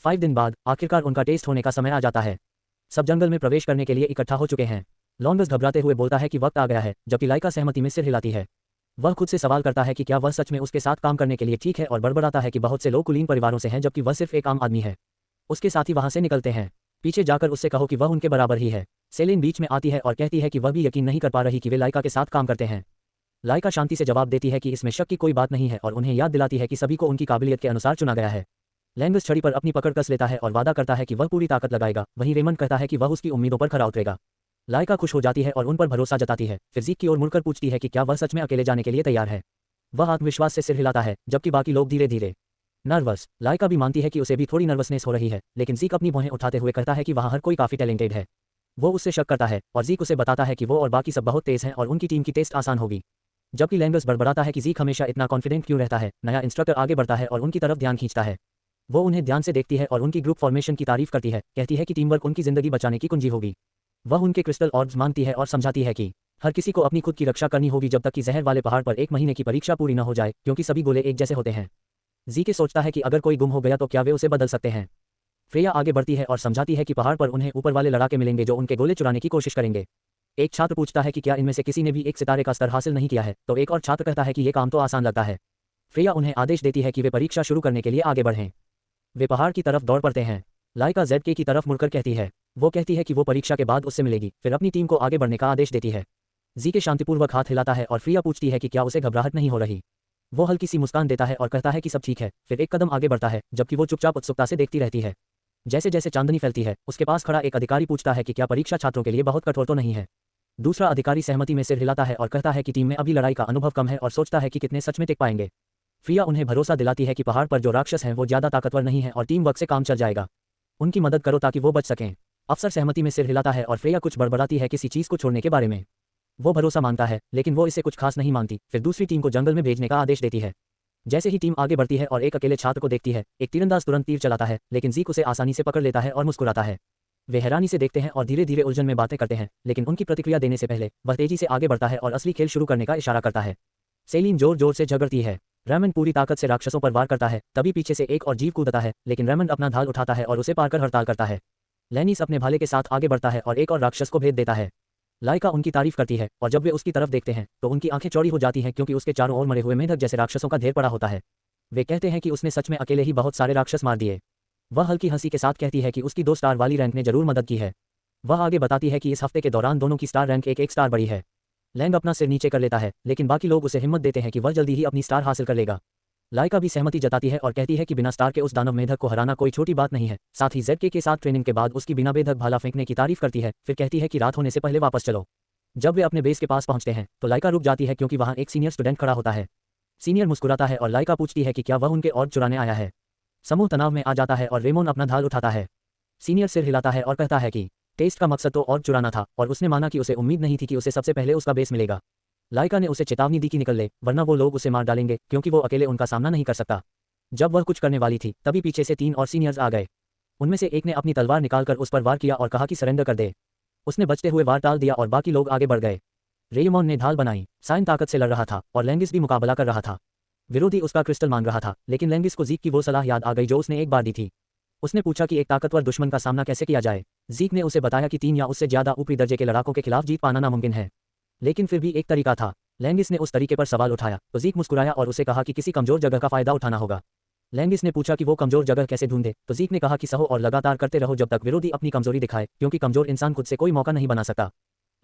5 दिन बाद आखिरकार उनका टेस्ट होने का समय आ जाता है। सब जंगल में प्रवेश करने के लिए इकट्ठा हो चुके हैं। लॉन्गस घबराते हुए बोलता है कि वक्त आ गया है, जबकि लाइका सहमति में सिर हिलाती है। वह खुद से सवाल करता है कि क्या वह सच में उसके साथ काम करने के लिए ठीक है और बड़बड़ाता है कि बहुत से लोग कुलीन परिवारों से हैं जबकि वह सिर्फ एक आम आदमी है। उसके साथी वहां से निकलते हैं। पीछे जाकर उससे कहो कि वह उनके बराबर ही है। सेलिन बीच में आती है और कहती है कि वह भी यकीन नहीं कर पा रही कि वे लाइका के साथ काम करते हैं। लाइका शांति से जवाब देती है कि इसमें शक की कोई बात नहीं है और उन्हें याद दिलाती है कि सभी को उनकी काबिलियत के अनुसार चुना गया है। लैंगस छड़ी पर अपनी पकड़ कस लेता है और वादा करता है कि वह पूरी ताकत लगाएगा, वहीं रेमंड कहता है कि वह उसकी उम्मीदों पर खरा उतरेगा। लाइका खुश हो जाती है और उन पर भरोसा जताती है। फिर जीक की ओर मुड़कर पूछती है कि क्या वह सच में अकेले जाने के लिए तैयार है। वह आत्मविश्वास से सिर हिलाता है, जबकि बाकी लोग धीरे धीरे नर्वस। लाइका भी मानती है कि उसे भी थोड़ी नर्वसनेस हो रही है, लेकिन जीक अपनी भौहें उठाते हुए कहता है कि वहाँ हर कोई काफी टैलेंटेड है। वो उससे शक करता है और जीक उसे बताता है कि वो और बाकी सब बहुत तेज हैं और उनकी टीम की टेस्ट आसान होगी। जबकि लैंगस बड़बड़ाता है कि जीक हमेशा इतना कॉन्फिडेंट क्यों रहता है। नया इंस्ट्रक्टर आगे बढ़ता है और उनकी तरफ ध्यान खींचता है। वो उन्हें ध्यान से देखती है और उनकी ग्रुप फॉर्मेशन की तारीफ करती है, कहती है कि टीम वर्क उनकी जिंदगी बचाने की कुंजी होगी। वह उनके क्रिस्टल ऑर्ब्स मानती है और समझाती है कि हर किसी को अपनी खुद की रक्षा करनी होगी जब तक कि जहर वाले पहाड़ पर 1 महीने की परीक्षा पूरी न हो जाए, क्योंकि सभी गोले एक जैसे होते हैं। जीके सोचता है कि अगर कोई गुम हो गया तो क्या वे उसे बदल सकते हैं। फ्रेया आगे बढ़ती है और समझाती है कि पहाड़ पर उन्हें ऊपर वाले लड़ाके मिलेंगे जो उनके गोले चुराने की कोशिश करेंगे। एक छात्र पूछता है कि क्या इनमें से किसी ने भी एक सितारे का स्तर हासिल नहीं किया है, तो एक और छात्र कहता है कि यह काम तो आसान लगता है। फ्रेया उन्हें आदेश देती है कि वे परीक्षा शुरू करने के लिए आगे बढ़ें। वे पहाड़ की तरफ दौड़ पड़ते हैं। लाइका जेडके की तरफ मुड़कर कहती है। वो कहती है कि वो परीक्षा के बाद उससे मिलेगी, फिर अपनी टीम को आगे बढ़ने का आदेश देती है। जीके शांतिपूर्वक हाथ हिलाता है और फ्रेया पूछती है कि क्या उसे घबराहट नहीं हो रही। वो हल्की सी मुस्कान देता है और कहता है कि सब ठीक है, फिर एक कदम आगे बढ़ता है, जबकि वो चुपचाप उत्सुकता से देखती रहती है। जैसे जैसे चांदनी फैलती है, उसके पास खड़ा एक अधिकारी पूछता है कि क्या परीक्षा छात्रों के लिए बहुत कठोर तो नहीं है। दूसरा अधिकारी सहमति में सिर हिलाता है और कहता है कि टीम में अभी लड़ाई का अनुभव कम है और सोचता है कि कितने सच में टिक पाएंगे। फ्रेया उन्हें भरोसा दिलाती है कि पहाड़ पर जो राक्षस हैं वो ज्यादा ताकतवर नहीं है और टीम वर्क से काम चल जाएगा। उनकी मदद करो ताकि वो बच सकें। अफसर सहमति में सिर हिलाता है और फ्रेया कुछ बड़बड़ाती है किसी चीज को छोड़ने के बारे में। वो भरोसा मांगता है, लेकिन वो इसे कुछ खास नहीं मानती। फिर दूसरी टीम को जंगल में भेजने का आदेश देती है। जैसे ही टीम आगे बढ़ती है और एक अकेले छात्र को देखती है, एक तीरंदाज तुरंत तीर चलाता है, लेकिन जीक उसे आसानी से पकड़ लेता है और मुस्कुराता है। वे हैरानी से देखते हैं और धीरे धीरे उलझन में बातें करते हैं, लेकिन उनकी प्रतिक्रिया देने से पहले वह तेजी से आगे बढ़ता है और असली खेल शुरू करने का इशारा करता है। सेलिन जोर जोर से झगड़ती है। रेमंड पूरी ताकत से राक्षसों पर वार करता है, तभी पीछे से एक और जीव कूदता है, लेकिन रेमंड अपना ढाल उठाता है और उसे पार कर हड़ताल करता है। लैनिस अपने भाले के साथ आगे बढ़ता है और एक और राक्षस को भेद देता है। लाइका उनकी तारीफ करती है और जब वे उसकी तरफ देखते हैं तो उनकी आंखें चौड़ी हो जाती हैं, क्योंकि उसके चारों ओर मरे हुए मेंढक जैसे राक्षसों का ढेर पड़ा होता है। वे कहते हैं कि उसने सच में अकेले ही बहुत सारे राक्षस मार दिए। वह हल्की हंसी के साथ कहती है कि उसकी 2 स्टार वाली रैंक ने जरूर मदद की है। वह आगे बताती है कि इस हफ्ते के दौरान दोनों की स्टार रैंक एक स्टार बढ़ी है। लैंग अपना सिर नीचे कर लेता है, लेकिन बाकी लोग उसे हिम्मत देते हैं कि वह जल्दी ही अपनी स्टार हासिल कर लेगा। लाइका भी सहमति जताती है और कहती है कि बिना स्टार के उस दानव मेढक को हराना कोई छोटी बात नहीं है। साथ ही जेडके के साथ ट्रेनिंग के बाद उसकी बिना बेधक भाला फेंकने की तारीफ करती है, फिर कहती है कि रात होने से पहले वापस चलो। जब वे अपने बेस के पास पहुंचते हैं तो लाइका रुक जाती है, क्योंकि वहां एक सीनियर स्टूडेंट खड़ा होता है। सीनियर मुस्कुराता है और लाइका पूछती है कि क्या वह उनके ऑर्ब चुराने आया है। समूह तनाव में आ जाता है और रेमोन अपना ढाल उठाता है। सीनियर सिर हिलाता है और कहता है कि टेस्ट का मकसद तो ऑर्ब चुराना था, और उसने माना कि उसे उम्मीद नहीं थी कि उसे सबसे पहले उसका बेस मिलेगा। लाइका ने उसे चेतावनी दी कि निकल ले, वरना वो लोग उसे मार डालेंगे, क्योंकि वो अकेले उनका सामना नहीं कर सकता। जब वह कुछ करने वाली थी तभी पीछे से 3 और सीनियर्स आ गए। उनमें से एक ने अपनी तलवार निकालकर उस पर वार किया और कहा कि सरेंडर कर दे। उसने बचते हुए वार टाल दिया और बाकी लोग आगे बढ़ गए। रेयुमॉन ने ढाल बनाई। साइन ताकत से लड़ रहा था और लेंगिस भी मुकाबला कर रहा था। विरोधी उसका क्रिस्टल मांग रहा था, लेकिन लेंगिस को ज़ीक की वो सलाह याद आ गई जो उसने एक बार दी थी। उसने पूछा कि एक ताकतवर दुश्मन का सामना कैसे किया जाए। ज़ीक ने उसे बताया कि 3 या उससे ज़्यादा ऊपरी दर्जे के लड़ाकों के खिलाफ जीत पाना नामुमकिन है। लेकिन फिर भी एक तरीका था। लेंगिस ने उस तरीके पर सवाल उठाया तो ज़ीक मुस्कुराया और उसे कहा कि किसी कमजोर जगह का फायदा उठाना होगा। लेंगिस ने पूछा कि वो कमजोर जगह कैसे ढूंढे, तो ज़ीक ने कहा कि सहो और लगातार करते रहो जब तक विरोधी अपनी कमजोरी दिखाए, क्योंकि कमजोर इंसान खुद से कोई मौका नहीं बना सकता।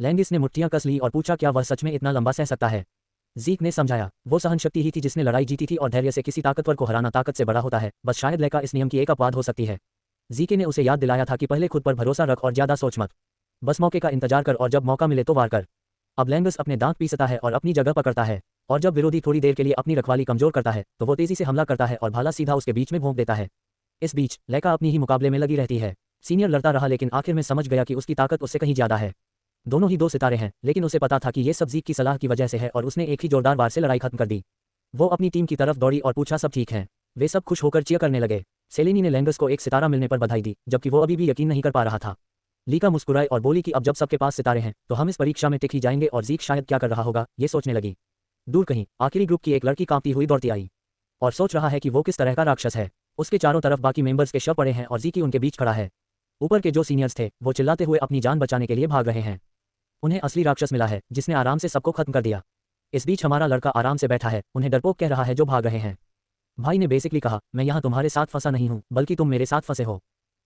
लेंगिस ने मुट्ठियां कस ली और पूछा क्या वह सच में इतना लंबा सह सकता है। ज़ीक ने समझाया, वो सहनशक्ति ही थी जिसने लड़ाई जीती थी और धैर्य से किसी ताकतवर को हराना ताकत से बड़ा होता है, बस शायद लेका इस नियम की एक अपवाद हो सकती है। ज़ीके ने उसे याद दिलाया था कि पहले खुद पर भरोसा रख और ज़्यादा सोच मत। बस मौके का इंतजार कर और जब मौका मिले तो वार कर। अब लेंगस अपने दांत पीसता है और अपनी जगह पकड़ता है, और जब विरोधी थोड़ी देर के लिए अपनी रखवाली कमजोर करता है तो वो तेजी से हमला करता है और भाला सीधा उसके बीच में भोंक देता है। इस बीच लेका अपनी ही मुकाबले में लगी रहती है। सीनियर लड़ता रहा लेकिन आखिर में समझ गया कि उसकी ताकत उससे कहीं ज्यादा है। दोनों ही 2 सितारे हैं, लेकिन उसे पता था कि ये सब ज़ीक की सलाह की वजह से है और उसने एक ही जोरदार वार से लड़ाई खत्म कर दी। वो अपनी टीम की तरफ दौड़ी और पूछा सब ठीक है। वे सब खुश होकर चीयर करने लगे। सेलेनी ने लेंगस को एक सितारा मिलने पर बधाई दी, जबकि वो अभी भी यकीन नहीं कर पा रहा था। लीका मुस्कुराई और बोली कि अब जब सबके पास सितारे हैं तो हम इस परीक्षा में टिक ही जाएंगे, और ज़ीक शायद क्या कर रहा होगा ये सोचने लगी। दूर कहीं आखिरी ग्रुप की एक लड़की कांपती हुई दौड़ती आई और सोच रहा है कि वो किस तरह का राक्षस है। उसके चारों तरफ बाकी मेंबर्स के शव पड़े हैं और ज़ीकी उनके बीच खड़ा है। ऊपर के जो सीनियर्स थे वो चिल्लाते हुए अपनी जान बचाने के लिए भाग रहे हैं। उन्हें असली राक्षस मिला है जिसने आराम से सबको खत्म कर दिया। इस बीच हमारा लड़का आराम से बैठा है, उन्हें डरपोक कह रहा है जो भाग रहे हैं। भाई ने बेसिकली कहा, मैं यहाँ तुम्हारे साथ फंसा नहीं हूँ बल्कि तुम मेरे साथ फंसे हो।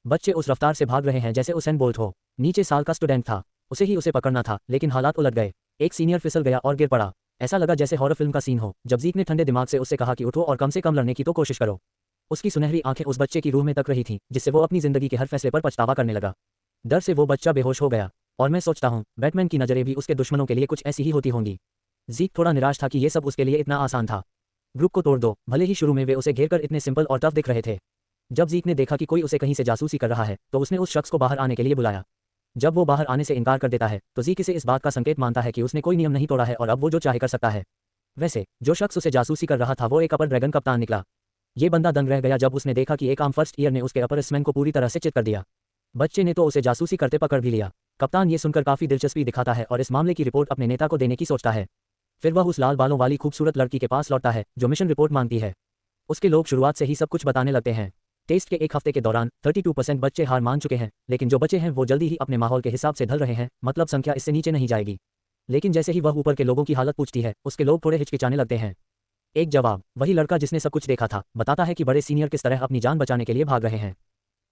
बच्चे उस रफ्तार से भाग रहे हैं जैसे उसेन बोल्ट हो। नीचे साल का स्टूडेंट था, उसे पकड़ना था, लेकिन हालात उलट गए। एक सीनियर फिसल गया और गिर पड़ा। ऐसा लगा जैसे हॉरर फिल्म का सीन हो। जब ज़ीक ने ठंडे दिमाग से उससे कहा कि उठो और कम से कम लड़ने की तो कोशिश करो। उसकी सुनहरी आंखें उस बच्चे की रूह में तक रही थीं, जिससे वो अपनी जिंदगी के हर फैसले पर पछतावा करने लगा। डर से वो बच्चा बेहोश हो गया। और मैं सोचता हूँ बैटमैन की नज़रें भी उसके दुश्मनों के लिए कुछ ऐसी ही होती होंगी। ज़ीक थोड़ा निराश था कि ये सब उसके लिए इतना आसान था। ग्रुप को तोड़ दो। भले ही शुरू में वे उसे घेरकर इतने सिंपल और टफ दिख रहे थे। जब ज़ीक ने देखा कि कोई उसे कहीं से जासूसी कर रहा है तो उसने उस शख्स को बाहर आने के लिए बुलाया। जब वो बाहर आने से इनकार कर देता है तो ज़ीक इसे इस बात का संकेत मानता है कि उसने कोई नियम नहीं तोड़ा है और अब वो जो चाहे कर सकता है। वैसे जो शख्स उसे जासूसी कर रहा था वो एक अपर ड्रैगन कप्तान निकला। ये बंदा दंग रह गया जब उसने देखा कि एक आम फर्स्ट ईयर ने उसके अपर स्मैन को पूरी तरह से चित कर दिया। बच्चे ने तो उसे जासूसी करते पकड़ भी लिया। कप्तान ये सुनकर काफ़ी दिलचस्पी दिखाता है और इस मामले की रिपोर्ट अपने नेता को देने की सोचता है। फिर वह उस लाल बालों वाली खूबसूरत लड़की के पास लौटता है जो मिशन रिपोर्ट मांगती है। उसके लोग शुरुआत से ही सब कुछ बताने लगते हैं। टेस्ट के 1 हफ्ते के दौरान 32% बच्चे हार मान चुके हैं, लेकिन जो बचे हैं वो जल्दी ही अपने माहौल के हिसाब से ढल रहे हैं, मतलब संख्या इससे नीचे नहीं जाएगी। लेकिन जैसे ही वह ऊपर के लोगों की हालत पूछती है उसके लोग थोड़े हिचकिचाने लगते हैं। एक जवाब, वही लड़का जिसने सब कुछ देखा था, बताता है कि बड़े सीनियर किस तरह अपनी जान बचाने के लिए भाग रहे हैं।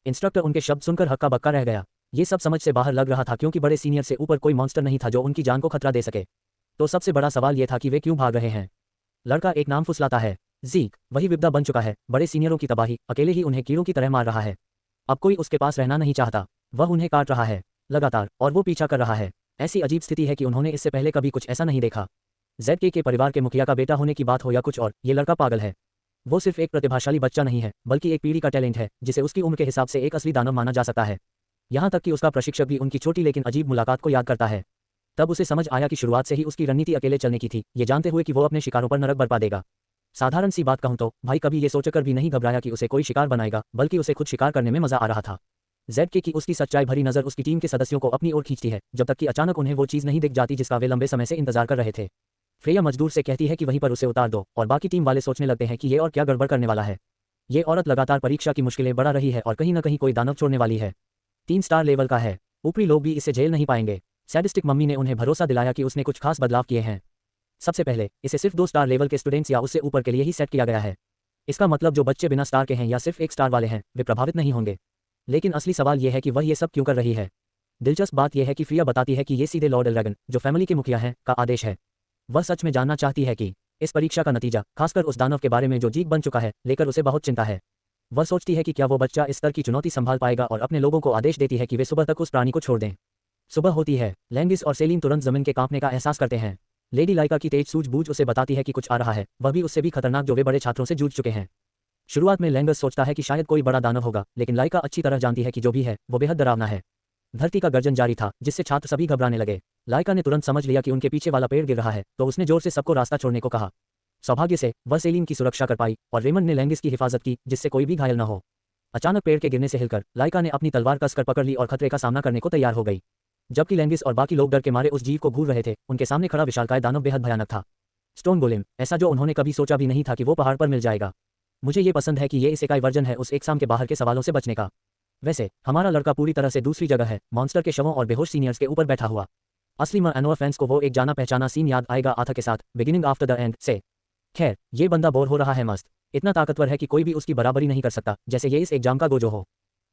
इंस्ट्रक्टर उनके शब्द सुनकर हक्का बक्का रह गया। ये सब समझ से बाहर लग रहा था क्योंकि बड़े सीनियर से ऊपर कोई मॉन्स्टर नहीं था जो उनकी जान को खतरा दे सके। तो सबसे बड़ा सवाल ये था कि वे क्यों भाग रहे हैं। लड़का एक नाम फुसलाता है, ज़ीक। वही विपदा बन चुका है, बड़े सीनियरों की तबाही, अकेले ही उन्हें कीड़ों की तरह मार रहा है। अब कोई उसके पास रहना नहीं चाहता, वह उन्हें काट रहा है लगातार, और वो पीछा कर रहा है। ऐसी अजीब स्थिति है कि उन्होंने इससे पहले कभी कुछ ऐसा नहीं देखा। ZK के परिवार के मुखिया का बेटा होने की बात हो या कुछ और, ये लड़का पागल है। वो सिर्फ एक प्रतिभाशाली बच्चा नहीं है बल्कि एक पीढ़ी का टैलेंट है जिसे उसकी उम्र के हिसाब से एक असली दानव माना जा सकता है। यहाँ तक कि उसका प्रशिक्षक भी उनकी छोटी लेकिन अजीब मुलाकात को याद करता है। तब उसे समझ आया कि शुरुआत से ही उसकी रणनीति अकेले चलने की थी, ये जानते हुए कि वो अपने शिकारों पर नरक बरपा देगा। साधारण सी बात कहूं तो भाई कभी ये सोचकर भी नहीं घबराया कि उसे कोई शिकार बनाएगा, बल्कि उसे खुद शिकार करने में मजा आ रहा था। ZK की उसकी सच्चाई भरी नज़र उसकी टीम के सदस्यों को अपनी ओर खींचती है, जब तक कि अचानक उन्हें वो चीज़ नहीं दिख जाती जिसका वे लंबे समय से इंतजार कर रहे थे। फ्रेया मजदूर से कहती है कि वहीं पर उसे उतार दो, और बाकी टीम वाले सोचने लगते हैं कि ये और क्या गड़बड़ करने वाला है। ये औरत लगातार परीक्षा की मुश्किलें बढ़ा रही है और कहीं न कहीं कोई दानव छोड़ने वाली है। 3 स्टार लेवल का है, ऊपरी लोग भी इसे झेल नहीं पाएंगे। सैडिस्टिक मम्मी ने उन्हें भरोसा दिलाया कि उसने कुछ खास बदलाव किए हैं। सबसे पहले इसे सिर्फ 2 स्टार लेवल के स्टूडेंट्स या उससे ऊपर के लिए ही सेट किया गया है। इसका मतलब जो बच्चे बिना स्टार के हैं या सिर्फ 1 स्टार वाले हैं वे प्रभावित नहीं होंगे। लेकिन असली सवाल यह है कि वह ये सब क्यों कर रही है। दिलचस्प बात यह है कि फ्रिया बताती है कि ये सीधे लॉर्ड एल्ड्रैगन, जो फैमिली के मुखिया हैं, का आदेश है। वह सच में जानना चाहती है कि इस परीक्षा का नतीजा, खासकर उस दानव के बारे में जो जीक बन चुका है, लेकर उसे बहुत चिंता है। वह सोचती है कि क्या वो बच्चा इस स्तर की चुनौती संभाल पाएगा और अपने लोगों को आदेश देती है कि वे सुबह तक उस प्राणी को छोड़ दें। सुबह होती है, लेंगिस और सेलिन तुरंत जमीन के कांपने का एहसास करते हैं। लेडी लाइका की तेज सूझबूझ उसे बताती है कि कुछ आ रहा है, वह भी उससे भी खतरनाक जो वे बड़े छात्रों से जूझ चुके हैं। शुरुआत में लेंगस सोचता है कि शायद कोई बड़ा दानव होगा, लेकिन लाइका अच्छी तरह जानती है कि जो भी है वो बेहद डरावना है। धरती का गर्जन जारी था जिससे छात्र सभी घबराने लगे। लाइका ने तुरंत समझ लिया कि उनके पीछे वाला पेड़ गिर रहा है, तो उसने जोर से सबको रास्ता छोड़ने को कहा। सौभाग्य से वह सेलिन की सुरक्षा कर पाई और रेमंड ने लेंगिस की हिफाजत की जिससे कोई भी घायल न हो। अचानक पेड़ के गिरने से हिलकर लाइका ने अपनी तलवार कसकर पकड़ ली और खतरे का सामना करने को तैयार हो गई। जबकि लैंगिस और बाकी लोग डर के मारे उस जीव को घूर रहे थे, उनके सामने खड़ा विशालकाय दानव बेहद भयानक था। स्टोन गोलेम, ऐसा जो उन्होंने कभी सोचा भी नहीं था कि वो पहाड़ पर मिल जाएगा। मुझे ये पसंद है कि ये इसेकाई वर्जन है उस एक्साम के बाहर के सवालों से बचने का। वैसे हमारा लड़का पूरी तरह से दूसरी जगह है, मॉन्स्टर के शवों और बेहोश सीनियर्स के ऊपर बैठा हुआ। असली मनोर फैंस को वो एक जाना पहचाना सीन याद आएगा आथा के साथ बिगिनिंग आफ्टर द एंड से। खैर, ये बंदा बोर हो रहा है मस्त, इतना ताकतवर है कि कोई भी उसकी बराबरी नहीं कर सकता, जैसे ये इस एग्जाम का गोजो हो।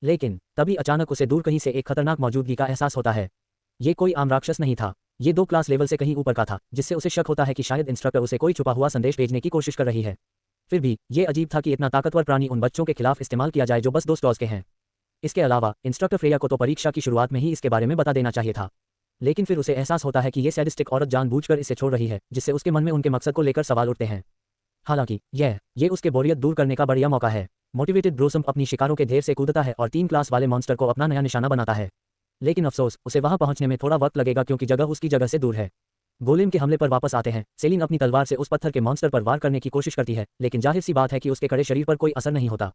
लेकिन तभी अचानक उसे दूर कहीं से एक खतरनाक मौजूदगी का एहसास होता है। ये कोई आम राक्षस नहीं था, ये 2 क्लास लेवल से कहीं ऊपर का था, जिससे उसे शक होता है कि शायद इंस्ट्रक्टर उसे कोई छुपा हुआ संदेश भेजने की कोशिश कर रही है। फिर भी ये अजीब था कि इतना ताकतवर प्राणी उन बच्चों के खिलाफ इस्तेमाल किया जाए जो बस 2 स्टॉज के हैं। इसके अलावा इंस्ट्रक्टर फ्रेया को तो परीक्षा की शुरुआत में ही इसके बारे में बता देना चाहिए था। लेकिन फिर उसे एहसास होता है कि ये सैडिस्टिक औरत जानबूझकर इसे छोड़ रही है, जिससे उसके मन में उनके मकसद को लेकर सवाल उठते हैं। हालांकि ये उसके बोरियत दूर करने का बढ़िया मौका है। मोटिवेटेड ब्रोसम अपनी शिकारों के ढेर से कूदता है और 3 क्लास वाले मॉन्स्टर को अपना नया निशाना बनाता है। लेकिन अफसोस, उसे वहां पहुंचने में थोड़ा वक्त लगेगा क्योंकि जगह उसकी जगह से दूर है। गोलेम के हमले पर वापस आते हैं। सेलिन अपनी तलवार से उस पत्थर के मॉन्स्टर पर वार करने की कोशिश करती है, लेकिन जाहिर सी बात है कि उसके कड़े शरीर पर कोई असर नहीं होता।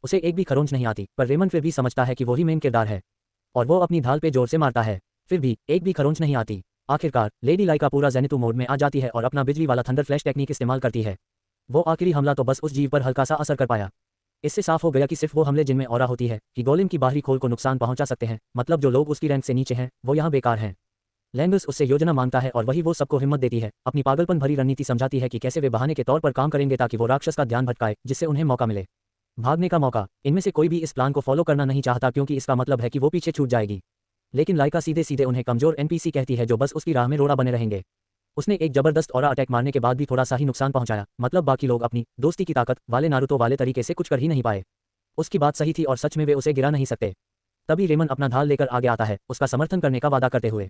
उसे एक भी खरोंच नहीं आती, पर रेमन फिर भी समझता है कि वही मेन किरदार है और वो अपनी ढाल पे जोर से मारता है। फिर भी एक भी खरोंच नहीं आती। आखिरकार लेडी लाइका पूरा जेनितु मोड में आ जाती है और अपना बिजली वाला थंडर फ्लैश टेक्निक इस्तेमाल करती है। वो आखिरी हमला तो बस उस जीव पर हल्का सा असर कर पाया। इससे साफ हो गया कि सिर्फ वो हमले जिनमें ऑरा होती है कि गोलेम की बाहरी खोल को नुकसान पहुंचा सकते हैं, मतलब जो लोग उसकी रैंक से नीचे हैं वो यहाँ बेकार हैं। लैंगस उससे योजना मांगता है और वही वो सबको हिम्मत देती है, अपनी पागलपन भरी रणनीति समझाती है कि कैसे वे बहाने के तौर पर काम करेंगे ताकि वो राक्षस का ध्यान भटकाए, जिससे उन्हें मौका मिले भागने का मौका। इनमें से कोई भी इस प्लान को फॉलो करना नहीं चाहता क्योंकि इसका मतलब है कि वो पीछे छूट जाएगी। लेकिन लाइका सीधे सीधे उन्हें कमजोर एनपीसी कहती है जो बस उसकी राह में रोड़ा बने रहेंगे। उसने एक जबरदस्त ऑरा अटैक मारने के बाद भी थोड़ा सा ही नुकसान पहुंचाया, मतलब बाकी लोग अपनी दोस्ती की ताकत वाले नारुतो वाले तरीके से कुछ कर ही नहीं पाए। उसकी बात सही थी और सच में वे उसे गिरा नहीं सकते। तभी रेमन अपना ढाल लेकर आगे आता है, उसका समर्थन करने का वादा करते हुए।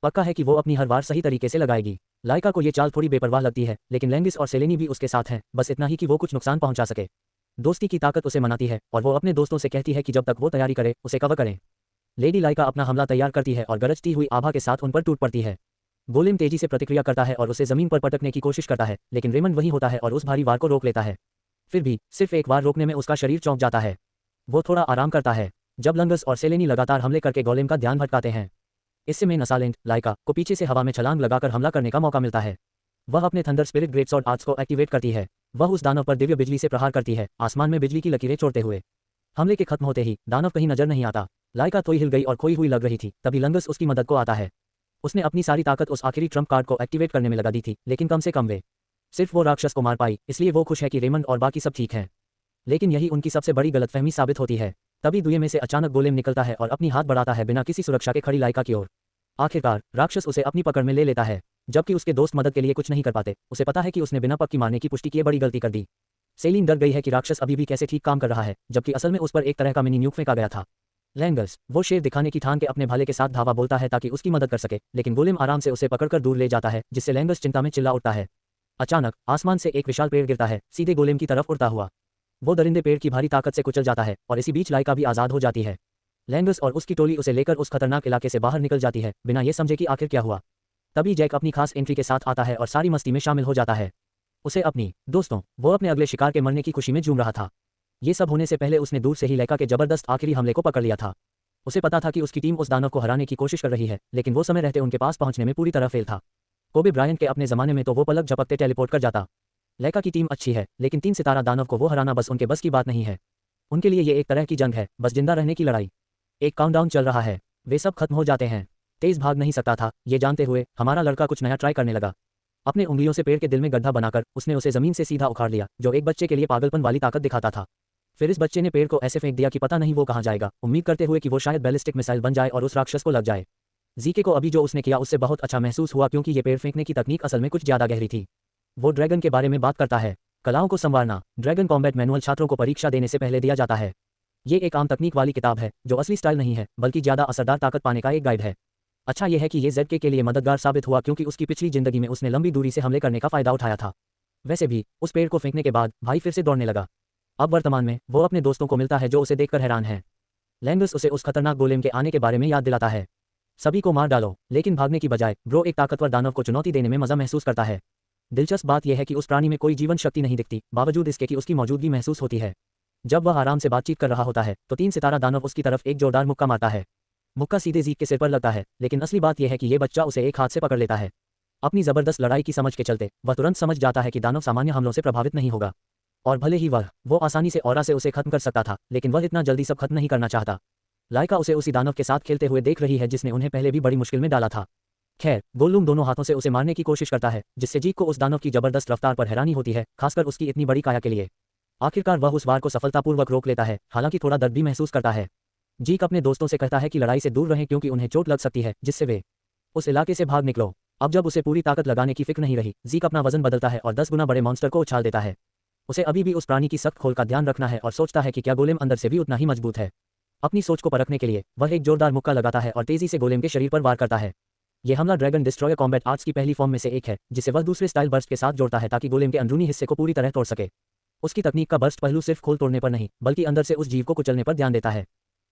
पक्का है कि वो अपनी हर वार सही तरीके से लगाएगी। लाइका को ये चाल थोड़ी बेपरवाह लगती है, लेकिन लैंगिस और सेलेनी भी उसके साथ हैं, बस इतना ही कि वो कुछ नुकसान पहुंचा सके। दोस्ती की ताकत उसे मनाती है और वो अपने दोस्तों से कहती है कि जब तक वो तैयारी करे उसे कवर करें। लेडी लाइका अपना हमला तैयार करती है और गरजती हुई आभा के साथ उन पर टूट पड़ती है। गोलेम तेजी से प्रतिक्रिया करता है और उसे जमीन पर पटकने की कोशिश करता है, लेकिन रेमन वहीं होता है और उस भारी वार को रोक लेता है। फिर भी सिर्फ एक वार रोकने में उसका शरीर चौंक जाता है। वो थोड़ा आराम करता है जब लंगस और सेलेनी लगातार हमले करके गोलेम का ध्यान भटकाते हैं। इससे में नसालेंट लाइका को पीछे से हवा में छलांग लगाकर हमला करने का मौका मिलता है। वह अपने thunder spirit great sword arts को एक्टिवेट करती है। वह उस दानव पर दिव्य बिजली से प्रहार करती है, आसमान में बिजली की लकीरें छोड़ते हुए। हमले के खत्म होते ही दानव कहीं नजर नहीं आता। लाइका थोड़ी हिल गई और खोई हुई लग रही थी, तभी लंगस उसकी मदद को आता है। उसने अपनी सारी ताकत उस आखिरी ट्रम्प कार्ड को एक्टिवेट करने में लगा दी थी, लेकिन कम से कम वे सिर्फ वो राक्षस को मार पाई, इसलिए वो खुश है कि रेमंड और बाकी सब ठीक हैं। लेकिन यही उनकी सबसे बड़ी गलतफहमी साबित होती है। तभी दुए में से अचानक गोलेम निकलता है और अपनी हाथ बढ़ाता है बिना किसी सुरक्षा के खड़ी लाइका की ओर। आखिरकार राक्षस उसे अपनी पकड़ में ले लेता है, जबकि उसके दोस्त मदद के लिए कुछ नहीं कर पाते। उसे पता है कि उसने बिना पक्की मारने की पुष्टि किए बड़ी गलती कर दी। सेलिन डर गई है कि राक्षस अभी भी कैसे ठीक काम कर रहा है, जबकि असल में उस पर एक तरह का मिनी न्यूक फेंका गया था। लैंगस वो शेर दिखाने की ठान के अपने भाले के साथ धावा बोलता है ताकि उसकी मदद कर सके, लेकिन गोलेम आराम से उसे पकड़कर दूर ले जाता है, जिससे लैंगस चिंता में चिल्ला उठता है। अचानक आसमान से एक विशाल पेड़ गिरता है, सीधे गोलेम की तरफ उड़ता हुआ। वो दरिंदे पेड़ की भारी ताकत से कुचल जाता है और इसी बीच लाइका भी आजाद हो जाती है। लैंगस और उसकी टोली उसे लेकर उस खतरनाक इलाके से बाहर निकल जाती है, बिना ये समझे कि आखिर क्या हुआ। तभी जैक अपनी खास एंट्री के साथ आता है और सारी मस्ती में शामिल हो जाता है। उसे अपनी दोस्तों वो अपने अगले शिकार के मरने की खुशी में झूम रहा था। ये सब होने से पहले उसने दूर से ही लाइका के जबरदस्त आखिरी हमले को पकड़ लिया था। उसे पता था कि उसकी टीम उस दानव को हराने की कोशिश कर रही है, लेकिन वो समय रहते उनके पास पहुंचने में पूरी तरह फेल था। कोबे ब्रायंट के अपने जमाने में तो वो पलक झपकते टेलीपोर्ट कर जाता। लाइका की टीम अच्छी है, लेकिन 3 सितारा दानव को वो हराना बस उनके बस की बात नहीं है। उनके लिए ये एक तरह की जंग है, बस जिंदा रहने की लड़ाई। एक काउंटडाउन चल रहा है, वे सब खत्म हो जाते हैं। तेज भाग नहीं सकता था, ये जानते हुए हमारा लड़का कुछ नया ट्राई करने लगा। अपने उंगलियों से पेड़ के दिल में गड्ढा बनाकर उसने उसे जमीन से सीधा उखाड़ लिया, जो एक बच्चे के लिए पागलपन वाली ताकत दिखाता था। फिर इस बच्चे ने पेड़ को ऐसे फेंक दिया कि पता नहीं वो कहाँ जाएगा, उम्मीद करते हुए कि वो शायद बैलिस्टिक मिसाइल बन जाए और उस राक्षस को लग जाए। जीके को अभी जो उसने किया उससे बहुत अच्छा महसूस हुआ, क्योंकि ये पेड़ फेंकने की तकनीक असल में कुछ ज्यादा गहरी थी। वो ड्रैगन के बारे में बात करता है। कलाओं को संवारना ड्रैगन कॉम्बैट मैनुअल छात्रों को परीक्षा देने से पहले दिया जाता है। ये एक आम तकनीक वाली किताब है जो असली स्टाइल नहीं है, बल्कि ज्यादा असरदार ताकत पाने का एक गाइड है। अच्छा यह है कि ये जेडके के लिए मददगार साबित हुआ, क्योंकि उसकी पिछली जिंदगी में उसने लंबी दूरी से हमले करने का फायदा उठाया था। वैसे भी उस पेड़ को फेंकने के बाद भाई फिर से दौड़ने लगा। अब वर्तमान में वो अपने दोस्तों को मिलता है जो उसे देखकर हैरान है। लैंगस उसे उस खतरनाक गोलेम के आने के बारे में याद दिलाता है। सभी को मार डालो, लेकिन भागने की बजाय ब्रो एक ताकतवर दानव को चुनौती देने में मजा महसूस करता है। दिलचस्प बात यह है कि उस प्राणी में कोई जीवन शक्ति नहीं दिखती, बावजूद इसके कि उसकी मौजूदगी महसूस होती है। जब वह आराम से बातचीत कर रहा होता है तो 3 सितारा दानव उसकी तरफ एक जोरदार मुक्का मारता है। मुक्का सीधे ज़ीक के सिर पर लगता है, लेकिन असली बात यह है कि ये बच्चा उसे एक हाथ से पकड़ लेता है। अपनी ज़बरदस्त लड़ाई की समझ के चलते वह तुरंत समझ जाता है कि दानव सामान्य हमलों से प्रभावित नहीं होगा। और भले ही वो आसानी से ऑरा से उसे खत्म कर सकता था, लेकिन वह इतना जल्दी सब खत्म नहीं करना चाहता। लाइका उसे उसी दानव के साथ खेलते हुए देख रही है जिसने उन्हें पहले भी बड़ी मुश्किल में डाला था। खैर, गोल्लुम दोनों हाथों से उसे मारने की कोशिश करता है, जिससे जीक को उस दानव की जबरदस्त रफ्तार पर हैरानी होती है, खासकर उसकी इतनी बड़ी काया के लिए। आखिरकार वह उस वार को सफलतापूर्वक रोक लेता है, हालांकि थोड़ा दर्द भी महसूस करता है। जीक अपने दोस्तों से कहता है कि लड़ाई से दूर रहें क्योंकि उन्हें चोट लग सकती है, जिससे वे उस इलाके से भाग निकलो। अब जब उसे पूरी ताकत लगाने की फिक्र नहीं रही, जीक अपना वजन बदलता है और 10 गुना बड़े मॉन्स्टर को उछाल देता है। उसे अभी भी उस प्राणी की सख्त खोल का ध्यान रखना है और सोचता है कि क्या गोलेम अंदर से भी उतना ही मजबूत है। अपनी सोच को परखने के लिए वह एक जोरदार मुक्का लगाता है और तेजी से गोलेम के शरीर पर वार करता है। यह हमला ड्रैगन डिस्ट्रॉयर कॉम्बैट आर्ट्स की पहली फॉर्म में से एक है, जिसे वह दूसरे स्टाइल बर्स्ट के साथ जोड़ता है ताकि गोलेम के अंदरूनी हिस्से को पूरी तरह तोड़ सके। उसकी तकनीक का बर्स्ट पहलू सिर्फ खोल तोड़ने पर नहीं, बल्कि अंदर से उस जीव को कुचलने पर ध्यान देता है।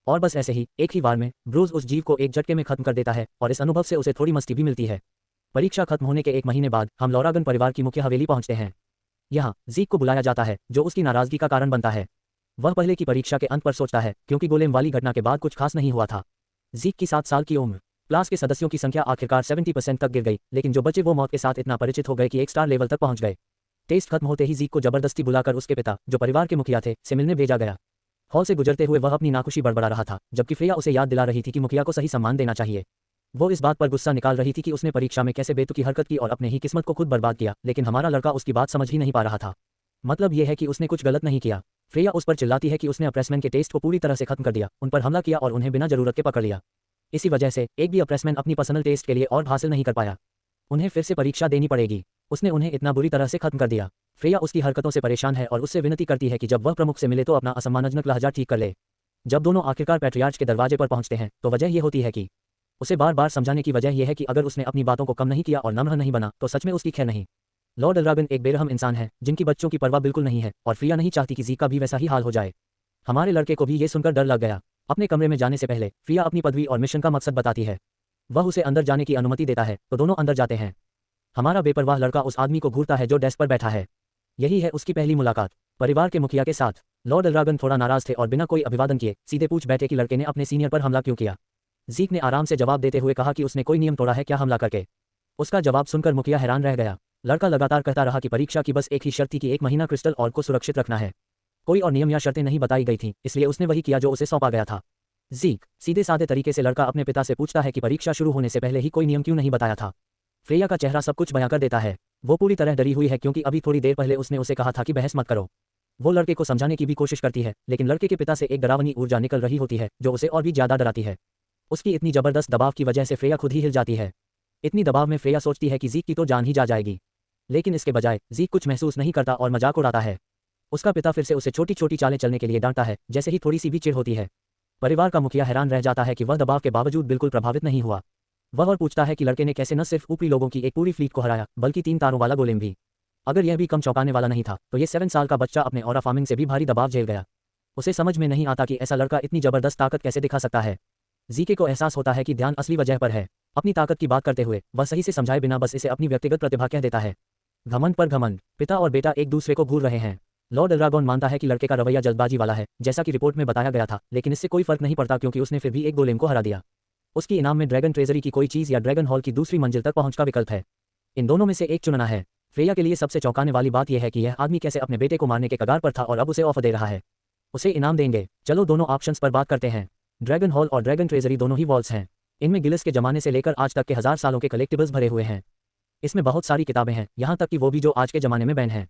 और बस ऐसे ही एक ही वार में ब्रूज उस जीव को एक झटके में खत्म कर देता है और इस अनुभव से उसे थोड़ी मस्ती भी मिलती है। परीक्षा खत्म होने के 1 महीने बाद हम लॉरागन परिवार की मुख्य हवेली पहुंचते हैं। यहाँ जीक को बुलाया जाता है, जो उसकी नाराजगी का कारण बनता है। वह पहले की परीक्षा के अंत पर सोचता है, क्योंकि गोलेम वाली घटना के बाद कुछ खास नहीं हुआ था। जीक की 7 साल की उम्र, क्लास के सदस्यों की संख्या आखिरकार 70% तक गिर गई, लेकिन जो बचे वो मौत के साथ इतना परिचित हो गए कि एक स्टार लेवल तक पहुंच गए। टेस्ट खत्म होते ही जीक को जबरदस्ती बुलाकर उसके पिता, जो परिवार के मुखिया थे, से मिलने भेजा गया। हॉल से गुजरते हुए वह अपनी नाखुशी बड़बड़ा रहा था, जबकि फ्रेया उसे याद दिला रही थी कि मुखिया को सही सम्मान देना चाहिए। वो इस बात पर गुस्सा निकाल रही थी कि उसने परीक्षा में कैसे बेतुकी हरकत की और अपने ही किस्मत को खुद बर्बाद किया, लेकिन हमारा लड़का उसकी बात समझ ही नहीं पा रहा था। मतलब यह है कि उसने कुछ गलत नहीं किया। फ्रेया उस पर चिल्लाती है कि उसने अप्रेसमैन के टेस्ट को पूरी तरह से खत्म कर दिया, उन पर हमला किया और उन्हें बिना जरूरत के पकड़ लिया। इसी वजह से एक भी अप्रेसमैन अपनी पर्सनल टेस्ट के लिए और हासिल नहीं कर पाया। उन्हें फिर से परीक्षा देनी पड़ेगी। उसने उन्हें इतना बुरी तरह से खत्म कर दिया। फ्रेया उसकी हरकतों से परेशान है और उससे विनती करती है कि जब वह प्रमुख से मिले तो अपना असम्मानजनक लहजा ठीक कर ले। जब दोनों आखिरकार पैट्रियार्च के दरवाजे पर पहुंचते हैं तो वजह यह होती है कि उसे बार बार समझाने की वजह यह है कि अगर उसने अपनी बातों को कम नहीं किया और नम्र नहीं बना तो सच में उसकी खैर नहीं। लॉर्ड एल्ड्रागन एक बेरहम इंसान है, जिनकी बच्चों की परवाह बिल्कुल नहीं है, और फ्रिया नहीं चाहती कि जीक का भी वैसा ही हाल हो जाए। हमारे लड़के को भी ये सुनकर डर लग गया। अपने कमरे में जाने से पहले फ्रिया अपनी पदवी और मिशन का मकसद बताती है। वह उसे अंदर जाने की अनुमति देता है तो दोनों अंदर जाते हैं। हमारा बेपरवाह लड़का उस आदमी को घूरता है जो डेस्क पर बैठा है। यही है उसकी पहली मुलाकात परिवार के मुखिया के साथ। लॉर्ड एल्ड्रागन थोड़ा नाराज थे और बिना कोई अभिवादन किए सीधे पूछ बैठे कि लड़के ने अपने सीनियर पर हमला क्यों किया। जीक ने आराम से जवाब देते हुए कहा कि उसने कोई नियम तोड़ा है क्या हमला करके। उसका जवाब सुनकर मुखिया हैरान रह गया। लड़का लगातार कहता रहा कि परीक्षा की बस एक ही शर्त थी कि 1 महीना क्रिस्टल और को सुरक्षित रखना है। कोई और नियम या शर्तें नहीं बताई गई थीं, इसलिए उसने वही किया जो उसे सौंपा गया था। जीक सीधे साधे तरीके से लड़का अपने पिता से पूछता है कि परीक्षा शुरू होने से पहले ही कोई नियम क्यों नहीं बताया था। फ्रेया का चेहरा सब कुछ बयां कर देता है। वो पूरी तरह डरी हुई है क्योंकि अभी थोड़ी देर पहले उसने उसे कहा था कि बहस मत करो। वो लड़के को समझाने की भी कोशिश करती है, लेकिन लड़के के पिता से एक डरावनी ऊर्जा निकल रही होती है जो उसे और भी ज्यादा डराती है। उसकी इतनी जबरदस्त दबाव की वजह से फ्रेया खुद ही हिल जाती है। इतनी दबाव में फ्रेया सोचती है कि जीक की तो जान ही जा जाएगी, लेकिन इसके बजाय जीक कुछ महसूस नहीं करता और मजाक उड़ाता है। उसका पिता फिर से उसे छोटी छोटी चालें चलने के लिए डांटता है, जैसे ही थोड़ी सी भी चिढ़ होती है। परिवार का मुखिया हैरान रह जाता है कि वह दबाव के बावजूद बिल्कुल प्रभावित नहीं हुआ। वह और पूछता है कि लड़के ने कैसे न सिर्फ ऊपरी लोगों की एक पूरी फ्लीट को हराया, बल्कि 3 तारों वाला गोलेम भी। अगर यह भी कम चौंकाने वाला नहीं था तो ये 7 साल का बच्चा अपने ऑरा फार्मिंग से भी भारी दबाव झेल गया। उसे समझ में नहीं आता कि ऐसा लड़का इतनी जबरदस्त ताकत कैसे दिखा सकता है। जीके को एहसास होता है कि ध्यान असली वजह पर है। अपनी ताकत की बात करते हुए वह सही से समझाए बिना बस इसे अपनी व्यक्तिगत प्रतिभा कह देता है। घमंड पर घमंड, पिता और बेटा एक दूसरे को घूर रहे हैं। लॉर्ड एल्ड्रागॉन मानता है कि लड़के का रवैया जल्दबाजी वाला है, जैसा कि रिपोर्ट में बताया गया था, लेकिन इससे कोई फर्क नहीं पड़ता क्योंकि उसने फिर भी एक गोलेम को हरा दिया। उसकी इनाम में ड्रैगन ट्रेजरी की कोई चीज या ड्रैगन हॉल की दूसरी मंजिल तक पहुंच का विकल्प है। इन दोनों में से एक चुनना है। फ्रेया के लिए सबसे चौंकाने वाली बात यह है कि यह आदमी कैसे अपने बेटे को मारने के कगार पर था और अब उसे ऑफर दे रहा है। उसे इनाम देंगे। चलो दोनों ऑप्शंस पर बात करते हैं। ड्रैगन हॉल और ड्रैगन ट्रेजरी दोनों ही वॉल्स हैं। इनमें गिलिस के जमाने से लेकर आज तक के 1000 सालों के कलेक्टिबल्स भरे हुए हैं। इसमें बहुत सारी किताबें हैं, यहाँ तक कि वो भी जो आज के जमाने में बैन हैं।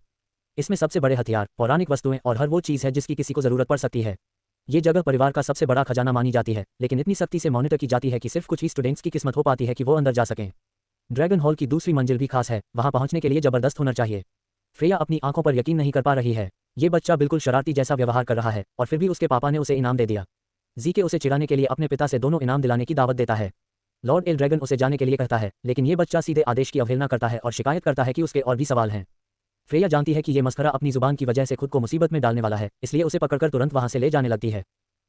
इसमें सबसे बड़े हथियार, पौराणिक वस्तुएं और हर वो चीज़ है जिसकी किसी को जरूरत पड़ सकती है। ये जगह परिवार का सबसे बड़ा खजाना मानी जाती है, लेकिन इतनी सख्ती से मॉनिटर की जाती है कि सिर्फ कुछ ही स्टूडेंट्स की किस्मत हो पाती है कि वो अंदर जा सकें। ड्रैगन हॉल की दूसरी मंजिल भी खास है, वहां पहुंचने के लिए जबरदस्त हुनर चाहिए। फ्रेया अपनी आंखों पर यकीन नहीं कर पा रही है। ये बच्चा बिल्कुल शरारती जैसा व्यवहार कर रहा है और फिर भी उसके पापा ने उसे इनाम दे दिया। जीके उसे चिढ़ाने के लिए अपने पिता से दोनों इनाम दिलाने की दावत देता है। लॉर्ड एल्ड्रैगन उसे जाने के लिए कहता है, लेकिन ये बच्चा सीधे आदेश की अवहेलना करता है और शिकायत करता है कि उसके और भी सवाल हैं। फ्रेया जानती है कि ये मस्खरा अपनी जुबान की वजह से खुद को मुसीबत में डालने वाला है, इसलिए उसे पकड़कर तुरंत वहां से ले जाने लगती है।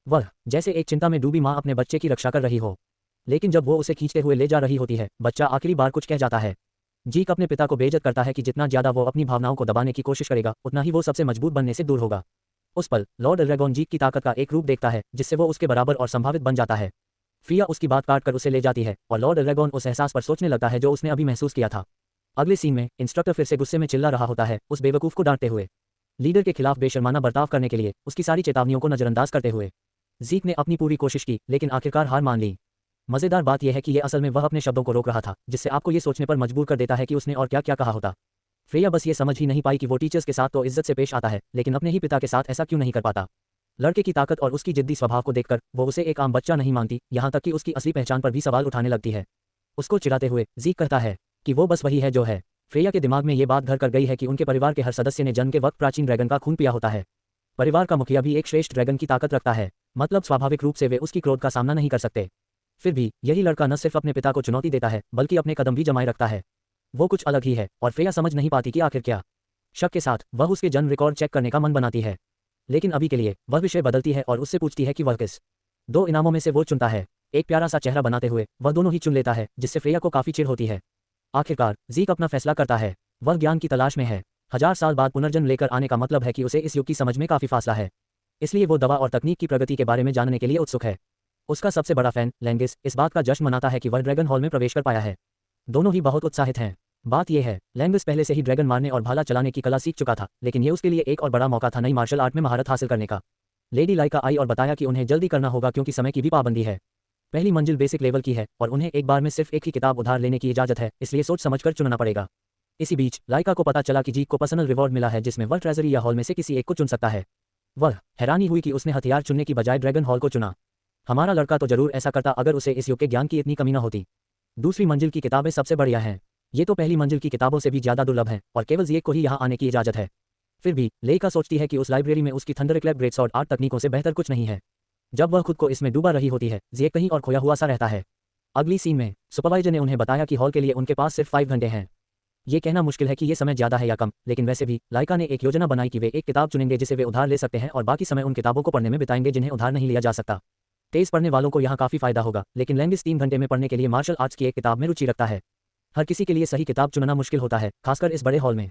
वह जैसे एक चिंता में डूबी माँ अपने बच्चे की रक्षा कर रही हो। लेकिन जब वो उसे खींचते हुए ले जा रही होती है, बच्चा आखिरी बार कुछ कह जाता है। जीक अपने पिता को बेइज्जत करता है कि जितना ज्यादा वो अपनी भावनाओं को दबाने की कोशिश करेगा, उतना ही वो सबसे मजबूत बनने से दूर होगा। उस पल लॉर्ड एल्ड्रैगन जीक की ताकत का एक रूप देखता है जिससे वो उसके बराबर और संभावित बन जाता है। फ्रिया उसकी बात काट कर उसे ले जाती है और लॉर्ड एल्ड्रैगन उस एहसास पर सोचने लगता है जो उसने अभी महसूस किया था। अगले सीन में इंस्ट्रक्टर फिर से गुस्से में चिल्ला रहा होता है, उस बेवकूफ को डांटते हुए, लीडर के खिलाफ बेशर्माना बर्ताव करने के लिए उसकी सारी चेतावनियों को नजरअंदाज करते हुए। जीक ने अपनी पूरी कोशिश की लेकिन आखिरकार हार मान ली। मजेदार बात यह है कि ये असल में वह अपने शब्दों को रोक रहा था, जिससे आपको ये सोचने पर मजबूर कर देता है कि उसने और क्या क्या कहा होता। फ्रेया बस ये समझ ही नहीं पाई कि वो टीचर्स के साथ तो इज्जत से पेश आता है लेकिन अपने ही पिता के साथ ऐसा क्यों नहीं कर पाता। लड़के की ताकत और उसकी जिद्दी स्वभाव को देखकर वो उसे एक आम बच्चा नहीं मानती, यहाँ तक कि उसकी असली पहचान पर भी सवाल उठाने लगती है। उसको चिढ़ाते हुए जीक कहता है कि वो बस वही है जो है। फ्रेया के दिमाग में ये बात घर कर गई है कि उनके परिवार के हर सदस्य ने जन्म के वक्त प्राचीन ड्रैगन का खून पिया होता है। परिवार का मुखिया भी एक श्रेष्ठ ड्रैगन की ताकत रखता है, मतलब स्वाभाविक रूप से वे उसकी क्रोध का सामना नहीं कर सकते। फिर भी यही लड़का न सिर्फ अपने पिता को चुनौती देता है बल्कि अपने कदम भी जमाए रखता है। वो कुछ अलग ही है और फ्रेया समझ नहीं पाती कि आखिर क्या। शक के साथ वह उसके जन्म रिकॉर्ड चेक करने का मन बनाती है, लेकिन अभी के लिए वह विषय बदलती है और उससे पूछती है कि वह किस दो इनामों में से वो चुनता है। एक प्यारा सा चेहरा बनाते हुए वह दोनों ही चुन लेता है, जिससे फ्रेया को काफी चिढ़ होती है। आखिरकार जीक अपना फैसला करता है। वह ज्ञान की तलाश में है। 1000 साल बाद पुनर्जन्म लेकर आने का मतलब है कि उसे इस युग की समझ में काफी फासला है, इसलिए वो दवा और तकनीक की प्रगति के बारे में जानने के लिए उत्सुक है। उसका सबसे बड़ा फैन लैंगिस इस बात का जश्न मनाता है कि वह ड्रैगन हॉल में प्रवेश कर पाया है। दोनों ही बहुत उत्साहित हैं। बात यह है, लैंगिस पहले से ही ड्रैगन मारने और भाला चलाने की कला सीख चुका था, लेकिन ये उसके लिए एक और बड़ा मौका था नई मार्शल आर्ट में महारत हासिल करने का। लेडी लाइका आई और बताया कि उन्हें जल्दी करना होगा क्योंकि समय की भी पाबंदी है। पहली मंजिल बेसिक लेवल की है और उन्हें एक बार में सिर्फ एक ही किताब उधार लेने की इजाजत है, इसलिए सोच समझकर चुनना पड़ेगा। इसी बीच लाइका को पता चला कि जीक को पर्सनल रिवॉर्ड मिला है जिसमें वह ट्रेजरी या हॉल में से किसी एक को चुन सकता है। वह हैरानी हुई कि उसने हथियार चुनने की बजाय ड्रैगन हॉल को चुना। हमारा लड़का तो जरूर ऐसा करता अगर उसे इस युग के ज्ञान की इतनी कमी न होती। दूसरी मंजिल की किताबें सबसे बढ़िया हैं। ये तो पहली मंजिल की किताबों से भी ज्यादा दुर्लभ हैं और केवल जीक को ही यहाँ आने की इजाजत है। फिर भी लेइका सोचती है कि उस लाइब्रेरी में उसकी थंडरक्लैप ग्रेट सॉर्ड आर्ट तकनीकों से बेहतर कुछ नहीं है। जब वह खुद को इसमें डूबा रही होती है, जीक कहीं और खोया हुआ सा रहता है। अगली सीन में सुपरवाइजर ने उन्हें बताया कि हॉल के लिए उनके पास सिर्फ 5 घंटे हैं। ये कहना मुश्किल है कि ये समय ज्यादा है या कम, लेकिन वैसे भी लाइका ने एक योजना बनाई कि वे एक किताब चुनेंगे जिसे वे उधार ले सकते हैं और बाकी समय उन किताबों को पढ़ने में बिताएंगे जिन्हें उधार नहीं लिया जा सकता। तेज पढ़ने वालों को यहाँ काफी फायदा होगा, लेकिन लैंगिस 3 घंटे में पढ़ने के लिए मार्शल आर्ट्स की एक किताब में रुचि रखता है। हर किसी के लिए सही किताब चुनना मुश्किल होता है, खासकर इस बड़े हॉल में।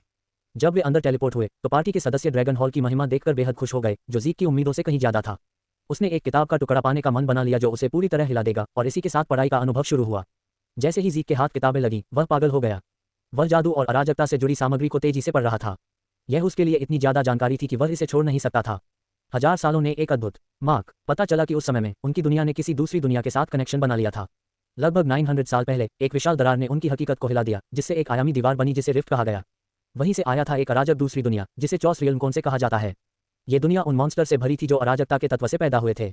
जब वे अंदर टेलीपोर्ट हुए तो पार्टी के सदस्य ड्रैगन हॉल की महिमा देखकर बेहद खुश हो गए, जो जीक की उम्मीदों से कहीं ज्यादा था। उसने एक किताब का टुकड़ा पाने का मन बना लिया जो उसे पूरी तरह हिला देगा और इसी के साथ पढ़ाई का अनुभव शुरू हुआ। जैसे ही जीक के हाथ किताबें लगी, वह पागल हो गया। वह जादू और अराजकता से जुड़ी सामग्री को तेजी से पढ़ रहा था। यह उसके लिए इतनी ज्यादा जानकारी थी कि वह इसे छोड़ नहीं सकता था। 1000 सालों ने एक अद्भुत मार्क। पता चला कि उस समय में उनकी दुनिया ने किसी दूसरी दुनिया के साथ कनेक्शन बना लिया था। लगभग 900 साल पहले एक विशाल दरार ने उनकी हकीकत को हिला दिया, जिससे एक आयामी दीवार बनी जिसे रिफ्ट कहा गया। वहीं से आया था एक अराजक दूसरी दुनिया जिसे चॉस रियल्म कौन से कहा जाता है। ये दुनिया उन मॉन्स्टर से भरी थी जो अराजकता के तत्व से पैदा हुए थे,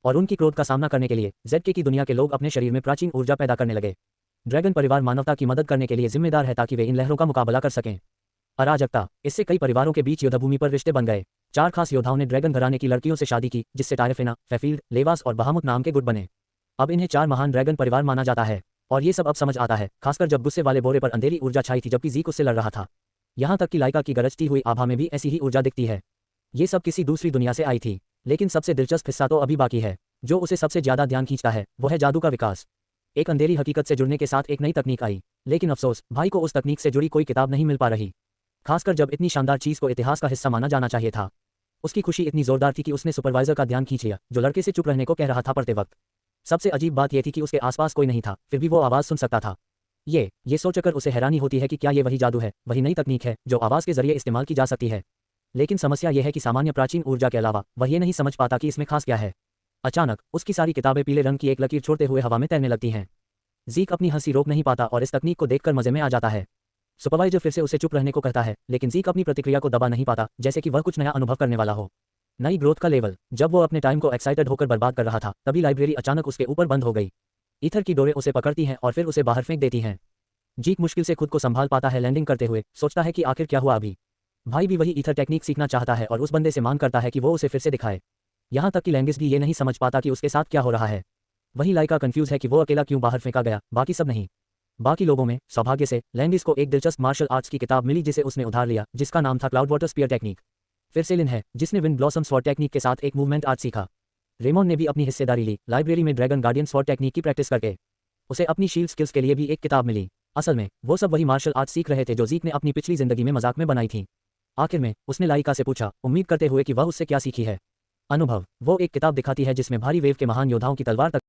और उनकी क्रोध का सामना करने के लिए जेडके की दुनिया के लोग अपने शरीर में प्राचीन ऊर्जा पैदा करने लगे। ड्रैगन परिवार मानवता की मदद करने के लिए जिम्मेदार है ताकि वे इन लहरों का मुकाबला कर सकें। अराजकता, इससे कई परिवारों के बीच युद्धभूमि पर रिश्ते बन गए। 4 खास योद्धाओं ने ड्रैगन घराने की लड़कियों से शादी की, जिससे टायरफेना, फेफील्ड, लेवास और बहामुत नाम के गुट बने। अब इन्हें 4 महान ड्रैगन परिवार माना जाता है, और ये सब अब समझ आता है, खासकर जब गुस्से वाले बोरे पर अंधेरी ऊर्जा छाई थी जबकि जीक उससे लड़ रहा था। यहाँ तक कि लाइका की गरजती हुई आभा में भी ऐसी ही ऊर्जा दिखती है। ये सब किसी दूसरी दुनिया से आई थी, लेकिन सबसे दिलचस्प हिस्सा तो अभी बाकी है। जो उसे सबसे ज्यादा ध्यान खींचता है वो है जादू का विकास। एक अंधेरी हकीकत से जुड़ने के साथ एक नई तकनीक आई, लेकिन अफसोस भाई को उस तकनीक से जुड़ी कोई किताब नहीं मिल पा रही, खासकर जब इतनी शानदार चीज को इतिहास का हिस्सा माना जाना चाहिए था। उसकी खुशी इतनी जोरदार थी कि उसने सुपरवाइजर का ध्यान खींच लिया, जो लड़के से चुप रहने को कह रहा था पढ़ते वक्त। सबसे अजीब बात यह थी कि उसके आसपास कोई नहीं था, फिर भी वो आवाज सुन सकता था। ये सोचकर उसे हैरानी होती है कि क्या ये वही जादू है, वही नई तकनीक है जो आवाज के जरिए इस्तेमाल की जा सकती है। लेकिन समस्या यह है कि सामान्य प्राचीन ऊर्जा के अलावा वह ये नहीं समझ पाता कि इसमें खास क्या है। अचानक उसकी सारी किताबें पीले रंग की एक लकीर छोड़ते हुए हवा में तैरने लगती हैं। जीक अपनी हंसी रोक नहीं पाता और इस तकनीक को देखकर मजे में आ जाता है। सुपरवाइजर फिर से उसे चुप रहने को कहता है, लेकिन जीक अपनी प्रतिक्रिया को दबा नहीं पाता, जैसे कि वह कुछ नया अनुभव करने वाला हो। नई ग्रोथ का लेवल। जब वो अपने टाइम को एक्साइटेड होकर बर्बाद कर रहा था, तभी लाइब्रेरी अचानक उसके ऊपर बंद हो गई। ईथर की डोरें उसे पकड़ती हैं और फिर उसे बाहर फेंक देती हैं। जीक मुश्किल से खुद को संभाल पाता है। लैंडिंग करते हुए सोचता है कि आखिर क्या हुआ अभी। भाई भी वही ईथर टेक्निक सीखना चाहता है और उस बंदे से मांग करता है कि वो उसे फिर से दिखाए। यहाँ तक कि लैंगिस भी ये नहीं समझ पाता कि उसके साथ क्या हो रहा है। वही लाइका कंफ्यूज है कि वो अकेला क्यों बाहर फेंका गया, बाकी सब नहीं। बाकी लोगों में सौभाग्य से लैंगिस को एक दिलचस्प मार्शल आर्ट्स की किताब मिली जिसे उसने उधार लिया, जिसका नाम था क्लाउड वाटर स्पीयर टेक्निक। फिर सेलिन है जिसने विंड ब्लॉसम स्वॉर्ड टेक्निक के साथ एक मूवमेंट आर्ट सीखा। रेमोन ने भी अपनी हिस्सेदारी ली, लाइब्रेरी में ड्रैगन गार्डियन स्वॉर्ड टेक्निक की प्रैक्टिस करके। उसे अपनी शील्ड स्किल्स के लिए भी एक किताब मिली। असल में वो सब वही मार्शल आर्ट्स सीख रहे थे जो जीक ने अपनी पिछली जिंदगी में मजाक में बनाई थी। आखिर में उसने लाइका से पूछा, उम्मीद करते हुए कि वह उससे क्या सीखी है। अनुभव। वो एक किताब दिखाती है जिसमें भारी वेव के महान योद्धाओं की तलवार तक